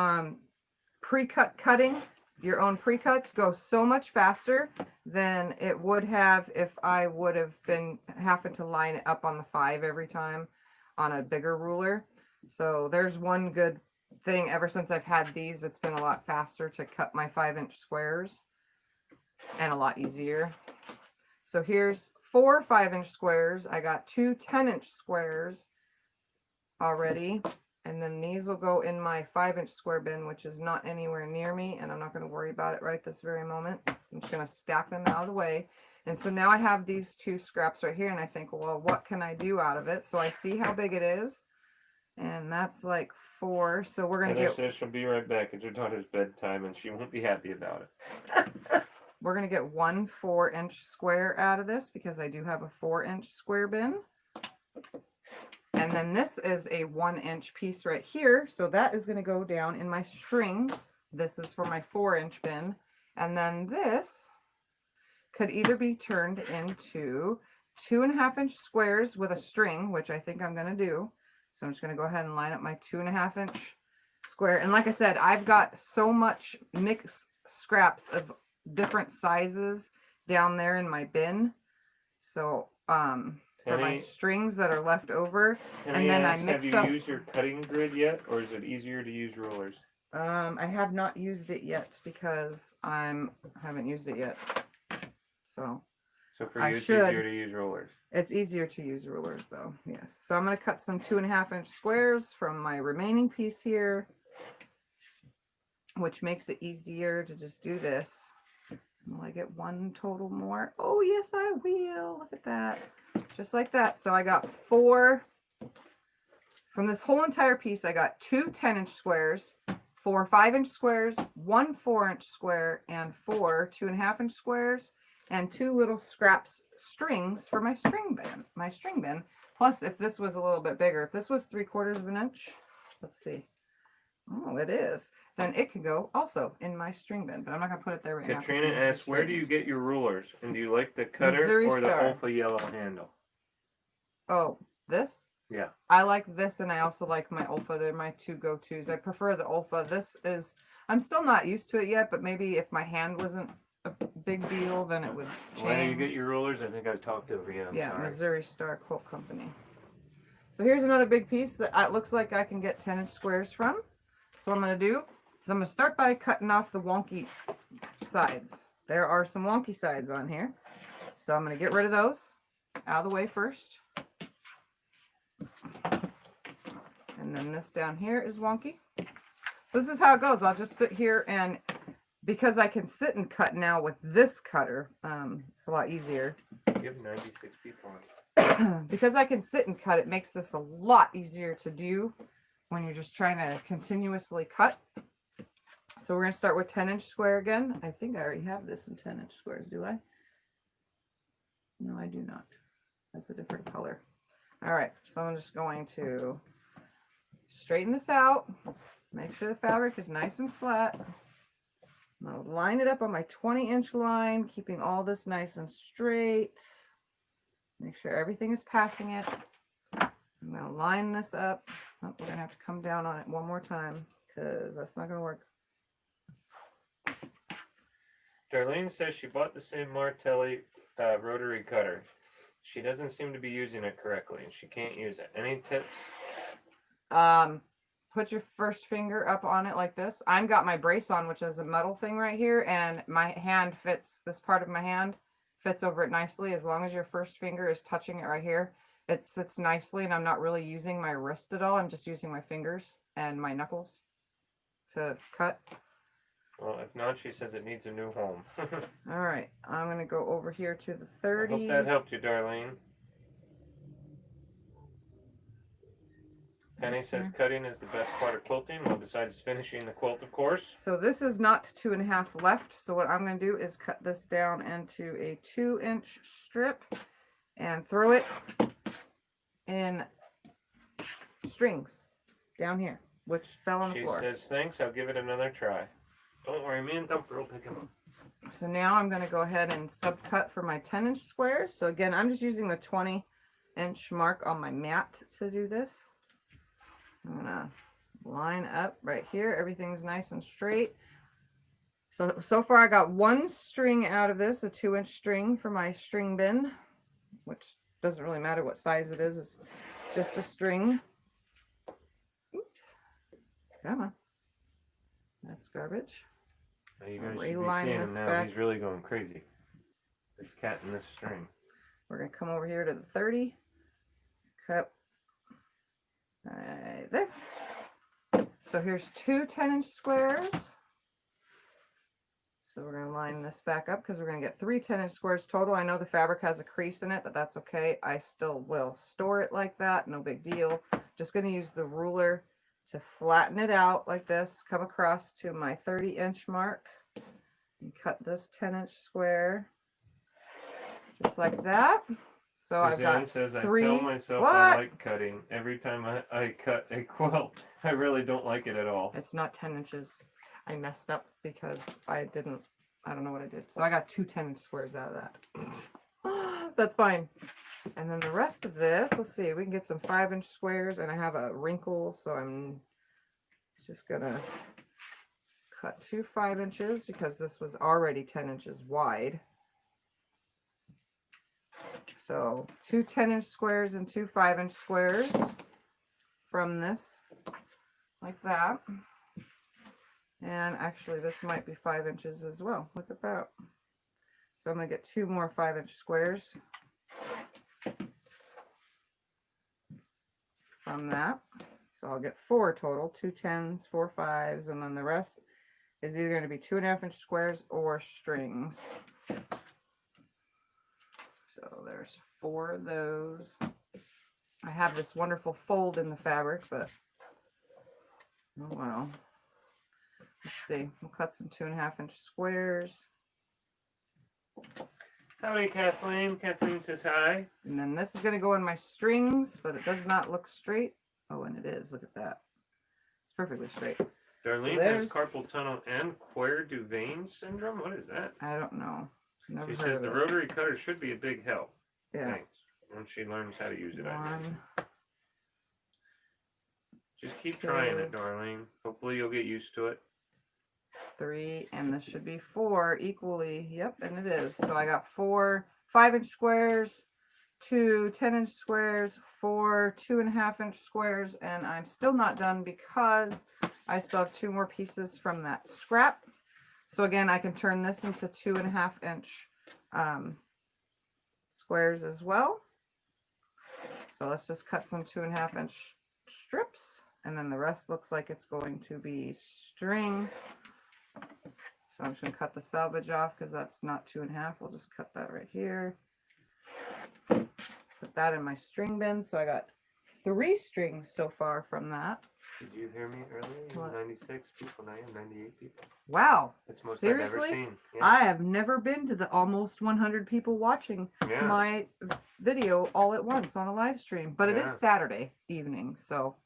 pre-cut cutting, your own pre-cuts, go so much faster than it would have if I would have been having to line it up on the 5 every time on a bigger ruler. So there's one good thing. Ever since I've had these, it's been a lot faster to cut my 5-inch squares and a lot easier. So here's 4 5-inch squares. I got 2 10-inch squares already. And then these will go in my 5-inch square bin, which is not anywhere near me. And I'm not going to worry about it right this very moment. I'm just going to stack them out of the way. And so now I have these 2 scraps right here. And I think, well, what can I do out of it? So I see how big it is. And that's like 4. So we're going to get... says she'll be right back. It's her daughter's bedtime and she won't be happy about it. We're going to get 1 4-inch square out of this because I do have a 4-inch square bin. And then this is a 1-inch piece right here. So that is going to go down in my strings. This is for my 4-inch bin. And then this could either be turned into 2.5-inch squares with a string, which I think I'm going to do. So I'm just going to go ahead and line up my 2.5-inch square. And like I said, I've got so much mixed scraps of different sizes down there in my bin. So for my strings that are left over, and then I mix up. Have you used your cutting grid yet, or is it easier to use rulers? I have not used it yet because I haven't used it yet. So for you, it's easier to use rulers. It's easier to use rulers, though. Yes. So I'm going to cut some 2.5-inch squares from my remaining piece here, which makes it easier to just do this. Will I get 1 total more? Oh, yes, I will. Look at that. Just like that. So I got 4. From this whole entire piece, I got 2 10-inch squares, 4 5-inch squares, 1 4-inch square, and 4 2.5-inch squares, and 2 little scraps strings for my string bin. Plus, if this was a little bit bigger, if this was 3/4 of an inch, let's see. Oh, it is. Then it could go also in my string bin, but I'm not gonna put it there right now. Katrina asks, where do you get your rulers? And do you like the cutter Missouri or the Star. Olfa yellow handle? Oh, this? Yeah. I like this, and I also like my Olfa. They're my 2 go-tos. I prefer the Olfa. This is, I'm still not used to it yet, but maybe if my hand wasn't a big deal, then it would change. Where do you get your rulers? I think I talked over you. I'm sorry. Missouri Star Quilt Company. So here's another big piece that it looks like I can get 10-inch squares from. So what I'm going to do is I'm going to start by cutting off the wonky sides. There are some wonky sides on here. So I'm going to get rid of those out of the way first. And then this down here is wonky. So this is how it goes. I'll just sit here, and because I can sit and cut now with this cutter, it's a lot easier. You have 96 people on. Because I can sit and cut, it makes this a lot easier to do when you're just trying to continuously cut. So we're going to start with 10-inch square again. I think I already have this in 10-inch squares, do I? No, I do not. That's a different color. All right, so I'm just going to straighten this out, make sure the fabric is nice and flat. I'll line it up on my 20-inch line, keeping all this nice and straight. Make sure everything is passing it. I'm going to line this up. Oh, we're going to have to come down on it one more time because that's not going to work. Darlene says she bought the same Martelli rotary cutter. She doesn't seem to be using it correctly, and she can't use it. Any tips? Put your first finger up on it like this. I've got my brace on, which is a metal thing right here, and my hand fits, this part of my hand fits over it nicely. As long as your first finger is touching it right here, it sits nicely, and I'm not really using my wrist at all. I'm just using my fingers and my knuckles to cut. Well, if not, she says it needs a new home. All right, I'm going to go over here to the 30. I hope that helped you, Darlene. Penny says cutting is the best part of quilting. Well, besides finishing the quilt, of course. So this is not 2.5 left. So what I'm going to do is cut this down into a 2-inch strip and throw it in strings down here, which fell on the floor. She says, thanks, I'll give it another try. Don't worry, me and Thumper will pick them up. So now I'm going to go ahead and subcut for my 10-inch squares. So again, I'm just using the 20-inch mark on my mat to do this. I'm going to line up right here. Everything's nice and straight. So far I got 1 string out of this, a 2-inch string for my string bin, which doesn't really matter what size it is. It's just a string. Oops. Come on. That's garbage. Now you guys should be seeing him now. Back. He's really going crazy. This cat and this string. We're going to come over here to the 30. Cut right there. So here's 2 10-inch squares. So we're going to line this back up because we're going to get 3 10-inch squares total. I know the fabric has a crease in it, but that's okay. I still will store it like that. No big deal. Just going to use the ruler to flatten it out like this. Come across to my 30-inch mark and cut this 10-inch square just like that. So Suzanne I've got says, 3. I tell myself I like cutting. Every time I cut a quilt, I really don't like it at all. It's not 10 inches. I messed up because I don't know what I did. So I got 2 10-inch squares out of that. That's fine. And then the rest of this, let's see, we can get some 5-inch squares, and I have a wrinkle, so I'm just gonna cut 2 5 inches because this was already 10 inches wide. So 2 10-inch squares and 2 5-inch squares from this, like that. And actually this might be 5 inches as well. Look at that. So I'm going to get 2 more 5-inch squares from that. So I'll get 4 total, 2 10s, 4 5s, and then the rest is either going to be 2.5-inch squares or strings. So there's 4 of those. I have this wonderful fold in the fabric, but oh well. let's see. We'll cut some 2.5-inch squares. Howdy, Kathleen. Kathleen says hi. And then this is going to go in my strings, but it does not look straight. Oh, and it is. Look at that. It's perfectly straight. Darlene has carpal tunnel and Quer du Vein syndrome. What is that? I don't know. Never She heard says of the it. rotary cutter should be a big help. Yeah. Thanks. Once she learns how to use it, I One, think. Just keep trying it, Darlene. Hopefully you'll get used to it. 3, and this should be 4 equally. Yep, and it is. So I got 4 5-inch squares, 2 10-inch squares, 4 2.5-inch squares, and I'm still not done because I still have 2 more pieces from that scrap. So again, I can turn this into 2.5-inch squares as well. So let's just cut some 2.5-inch strips, and then the rest looks like it's going to be string. So I'm just going to cut the selvage off because that's not 2.5. We'll just cut that right here. Put that in my string bin. So I got 3 strings so far from that. Did you hear me earlier? What? 96 people. Now you have 98 people. Wow. That's most Seriously? I've ever seen. Yeah. I have never been to the almost 100 people watching Yeah. my video all at once on a live stream. But it Yeah. is Saturday evening, so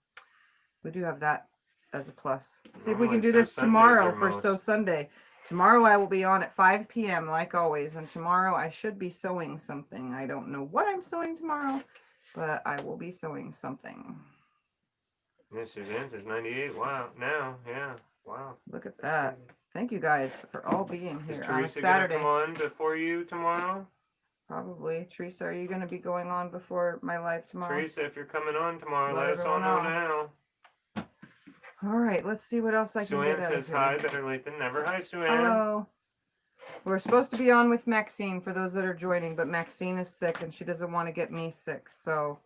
we do have that as a plus. See if we Normally can do Sew this Sundays tomorrow are for most. Sew Sunday. Tomorrow I will be on at 5 p.m. like always, and tomorrow I should be sewing something. I don't know what I'm sewing tomorrow, but I will be sewing something. Yeah, Suzanne says 98. Wow. Now, yeah. Wow. Look at That's that. crazy. Thank you guys for all being Is here on a Teresa gonna Saturday. come on before you tomorrow? Probably. Teresa, are you going to be going on before my live tomorrow? Teresa, if you're coming on tomorrow, Let let us all know everyone now. All right, let's see what else I can Sue-Ann get out of says here. hi, better late than never. Hi, Sue-Ann. Hello. We're supposed to be on with Maxine for those that are joining, but Maxine is sick and she doesn't want to get me sick, so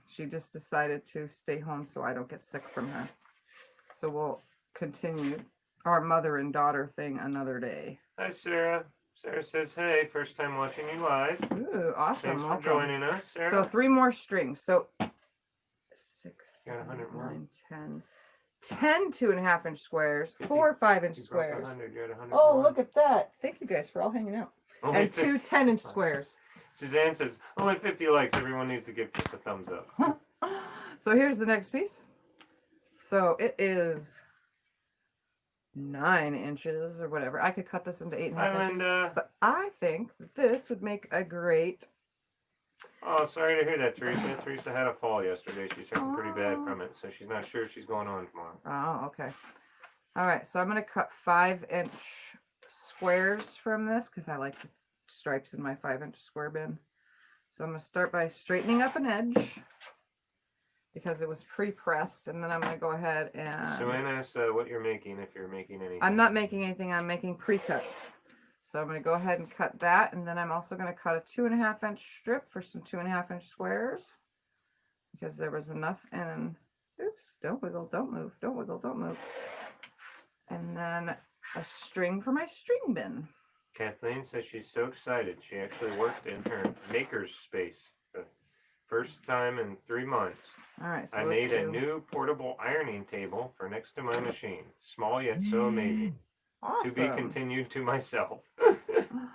she just decided to stay home so I don't get sick from her. So we'll continue our mother and daughter thing another day. Hi, Sarah. Sarah says, hey, first time watching you live. Ooh, awesome. Thanks for Welcome. joining us, Sarah. So 3 more strings. So 6, You got 100 7, more. 9, 10 2.5-inch squares, If 4 5-inch You broke squares. 100. You're at 100. Oh, look at that. Thank you guys for all hanging out. Only And 2 50 10-inch likes. squares. Suzanne says, only 50 likes. Everyone needs to give us a thumbs up. So here's the next piece. So it is 9 inches or whatever. I could cut this into 8.5 Hi, inches. Linda. But I think that this would make a great... Oh, sorry to hear that, Teresa. Teresa had a fall yesterday. She's hurting pretty bad from it, so she's not sure if she's going on tomorrow. Oh, okay. All right, so I'm going to cut 5-inch squares from this because I like the stripes in my 5-inch square bin. So I'm going to start by straightening up an edge because it was pre-pressed, and then I'm going to go ahead and... So Anne asks what you're making, if you're making anything. I'm not making anything. I'm making pre-cuts. So I'm going to go ahead and cut that, and then I'm also going to cut a 2.5-inch strip for some 2.5-inch squares because there was enough in... Oops, don't wiggle, don't move, don't wiggle, don't move. And then a string for my string bin. Kathleen says she's so excited. She actually worked in her maker's space for the first time in 3 months. All right, so I made a new portable ironing table for next to my machine. Small yet so amazing. Awesome. To be continued to myself. Well,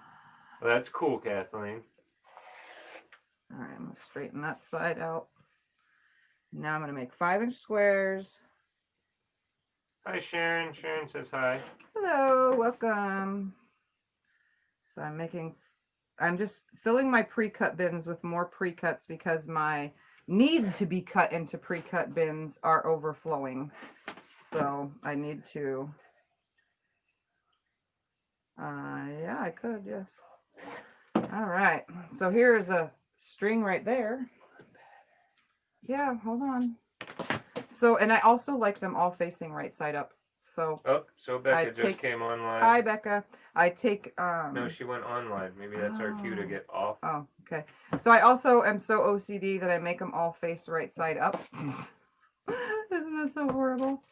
that's cool, Kathleen. All right, I'm going to straighten that side out. Now I'm going to make 5-inch squares. Hi, Sharon. Sharon says hi. Hello, welcome. So I'm just filling my pre-cut bins with more pre-cuts because my need to be cut into pre-cut bins are overflowing. So I need to, yeah, I could, yes. All right, so here's a string right there. Yeah, hold on. So, and I also like them all facing right side up. So, So Becca just came online. Hi, Becca. I take, No, she went online. Maybe that's our cue to get off. Oh, okay. So I also am so OCD that I make them all face right side up. Isn't that so horrible?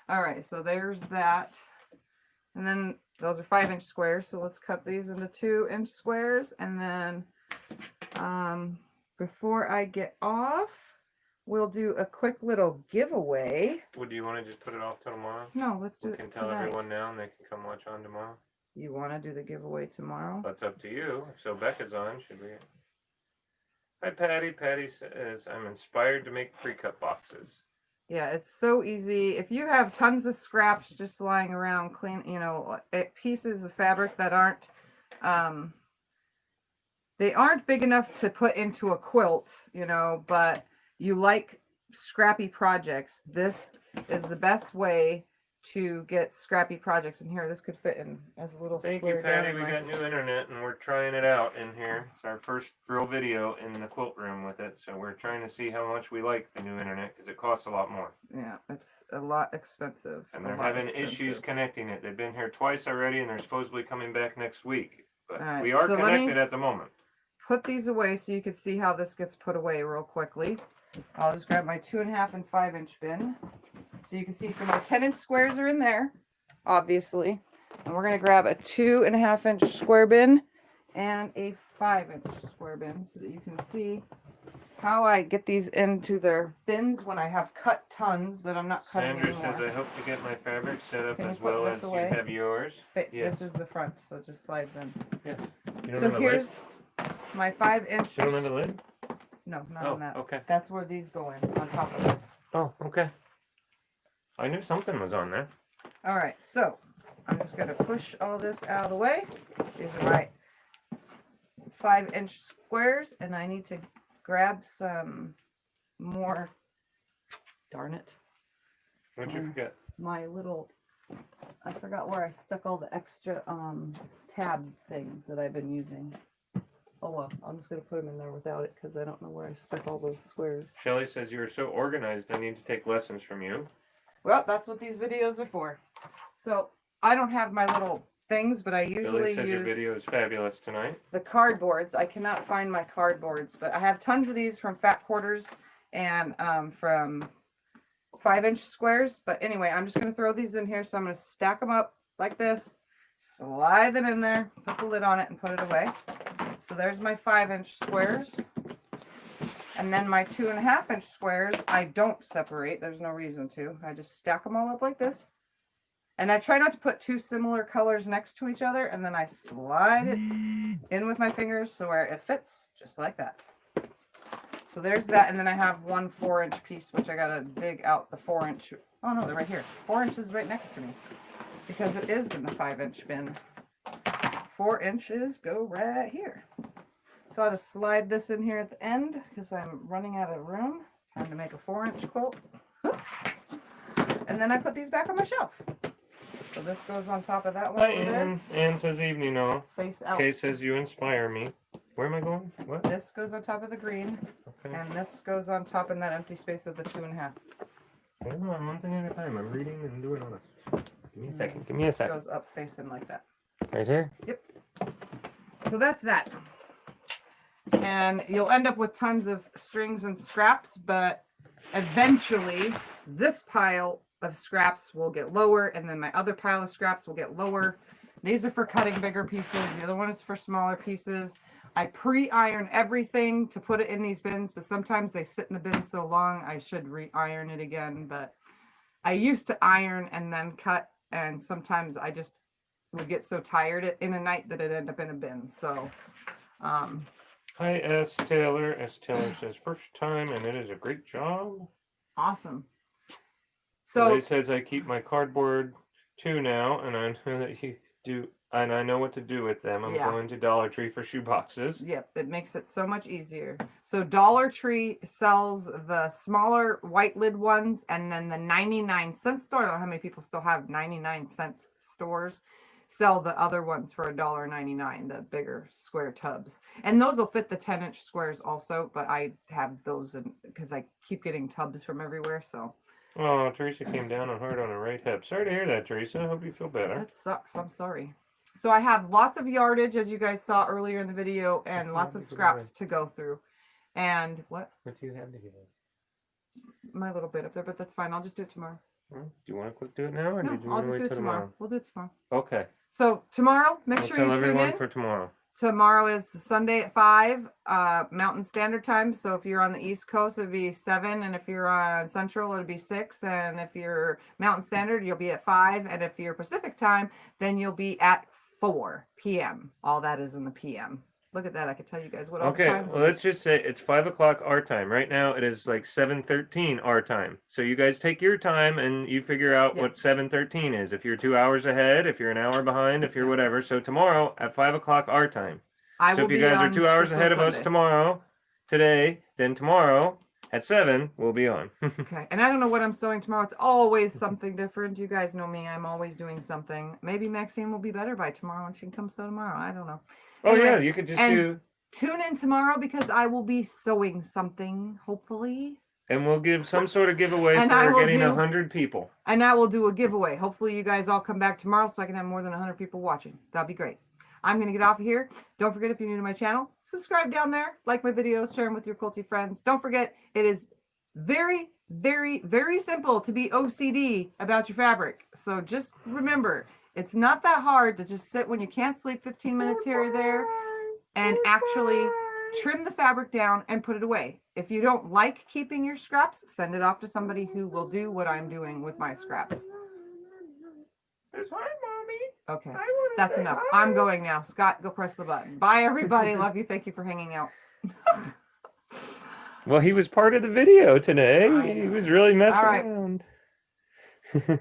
All right, so there's that. And then those are 5-inch squares. So let's cut these into 2-inch squares. And then before I get off, we'll do a quick little giveaway. Would you want to just put it off till tomorrow? No, let's do We it can tell tonight. everyone now and they can come watch on tomorrow. You want to do the giveaway tomorrow? That's up to you. So Becca's on. Should we? Hi, Patty. Patty says, I'm inspired to make pre-cut boxes. Yeah, it's so easy. If you have tons of scraps just lying around, clean, you know, pieces of fabric that aren't, they aren't big enough to put into a quilt, you know, but you like scrappy projects, this is the best way to get scrappy projects in here. This could fit in as a little Thank square you, Patty. down We in my- got new internet and we're trying it out in here. It's our first real video in the quilt room with it. So we're trying to see how much we like the new internet because it costs a lot more. Yeah, it's a lot expensive. And they're having issues connecting it. They've been here twice already and they're supposedly coming back next week. But Alright, we are so let me- connected at the moment. Put these away so you can see how this gets put away real quickly. I'll just grab my 2.5 and 5-inch bin. So you can see some of my 10-inch squares are in there, obviously. And we're going to grab a 2.5-inch square bin and a 5-inch square bin so that you can see how I get these into their bins when I have cut tons, but I'm not cutting Sandra anymore. says, I hope to get my fabric set up Can you as put well this as away? you have yours. This is the front, so it just slides in. Yeah. You don't So have a here's my 5-inch. lid? You don't have a lid? No, not Oh, on that. okay. That's where these go in, on top of it. Oh, okay. I knew something was on there. All right, so I'm just going to push all this out of the way. These are my 5-inch squares, and I need to grab some more. Darn it. What'd you forget? My little, I forgot where I stuck all the extra tab things that I've been using. Oh well, I'm just going to put them in there without it because I don't know where I stuck all those squares. Shelly says, you're so organized, I need to take lessons from you. Well, that's what these videos are for. So I don't have my little things, but I Billy usually says your use video is fabulous tonight. the cardboards. I cannot find my cardboards, but I have tons of these from Fat Quarters and from 5-inch squares. But anyway, I'm just going to throw these in here. So I'm going to stack them up like this, slide them in there, put the lid on it, and put it away. So there's my 5-inch squares. And then my 2.5-inch squares, I don't separate. There's no reason to. I just stack them all up like this. And I try not to put two similar colors next to each other. And then I slide it in with my fingers so where it fits, just like that. So there's that. And then I have one 4-inch piece, which I got to dig out the 4-inch. Oh, no, they're right here. 4 inches right next to me. Because it is in the 5-inch bin. 4 inches go right here. So I'll just slide this in here at the end because I'm running out of room. Time to make a 4-inch quilt. And then I put these back on my shelf. So this goes on top of that one Hi, over there. Ann. Ann says evening all. Face out. Kay says you inspire me. Where am I going? What? This goes on top of the green. Okay. And this goes on top in that empty space of the 2.5. Hold on, one thing at a time. I'm reading and doing all this. Give me a second. Give me a It second. goes up facing like that. Right here? So that's that. And you'll end up with tons of strings and scraps, but eventually this pile of scraps will get lower, and then my other pile of scraps will get lower. These are for cutting bigger pieces. The other one is for smaller pieces. I pre-iron everything to put it in these bins, but sometimes they sit in the bin so long I should re-iron it again. But I used to iron and then cut, and sometimes I just would get so tired in a night that it'd end up in a bin. So Hi, S. Taylor. S. Taylor says, first time, and it is a great job. awesome. So So it says I keep my cardboard too now, and I know that you do, and I know what to do with them. I'm Yeah. going to Dollar Tree for shoe boxes. yep, it makes it so much easier. So Dollar Tree sells the smaller white lid ones, and then the 99-cent store, I don't know how many people still have 99-cent stores, sell the other ones for $1.99, the bigger square tubs. And those will fit the 10-inch squares also, but I have those because I keep getting tubs from everywhere, so. Oh, Teresa came down and hurt on her right hip. Sorry to hear that, Teresa. I hope you feel better. That sucks. I'm sorry. So I have lots of yardage, as you guys saw earlier in the video, and What lots do you of have to scraps to go through. And what? What do you have to give? My little bit up there, but that's fine. I'll just do it tomorrow. Do you want to quick do it now, or No, did you I'll want to just wait do it till tomorrow. tomorrow? We'll do it tomorrow. Okay. So tomorrow, make I'll sure tell you tune everyone in. for tomorrow. tomorrow is Sunday at 5 Mountain Standard Time. So if you're on the East Coast, it'd be 7, and if you're on Central, it'd be 6, and if you're Mountain Standard, you'll be at 5, and if you're Pacific Time, then you'll be at 4 p.m. All that is in the p.m. Look at that. I could tell you guys what all the Okay, times well, are. let's just say it's 5 o'clock our time. Right now, it is like 7:13 our time. So you guys take your time and you figure out what 7:13 is. If you're 2 hours ahead, if you're an hour behind, if you're whatever. So tomorrow at 5 o'clock our time. So if you guys are 2 hours ahead of us today, then tomorrow at 7 we'll be on. Okay, and I don't know what I'm sewing tomorrow. It's always something different. You guys know me. I'm always doing something. Maybe Maxine will be better by tomorrow and she can come sew tomorrow. I don't know. Oh Anyway, yeah, you could just do. Tune in tomorrow because I will be sewing something, hopefully. And we'll give some sort of giveaway And for getting 100 people. And I will do a giveaway. Hopefully you guys all come back tomorrow so I can have more than 100 people watching. That'd be great. I'm going to get off of here. Don't forget, if you're new to my channel, subscribe down there. Like my videos, share them with your quilty friends. Don't forget, it is very, very, very simple to be OCD about your fabric. So just remember, it's not that hard to just sit when you can't sleep 15 minutes here or there and actually trim the fabric down and put it away. If you don't like keeping your scraps, send it off to somebody who will do what I'm doing with my scraps. That's hi, Mommy. Okay, that's enough. I'm going now. Scott, go press the button. Bye, everybody. Love you. Thank you for hanging out. Well, he was part of the video today. He was really messing around. Okay,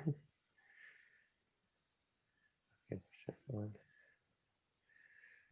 second one.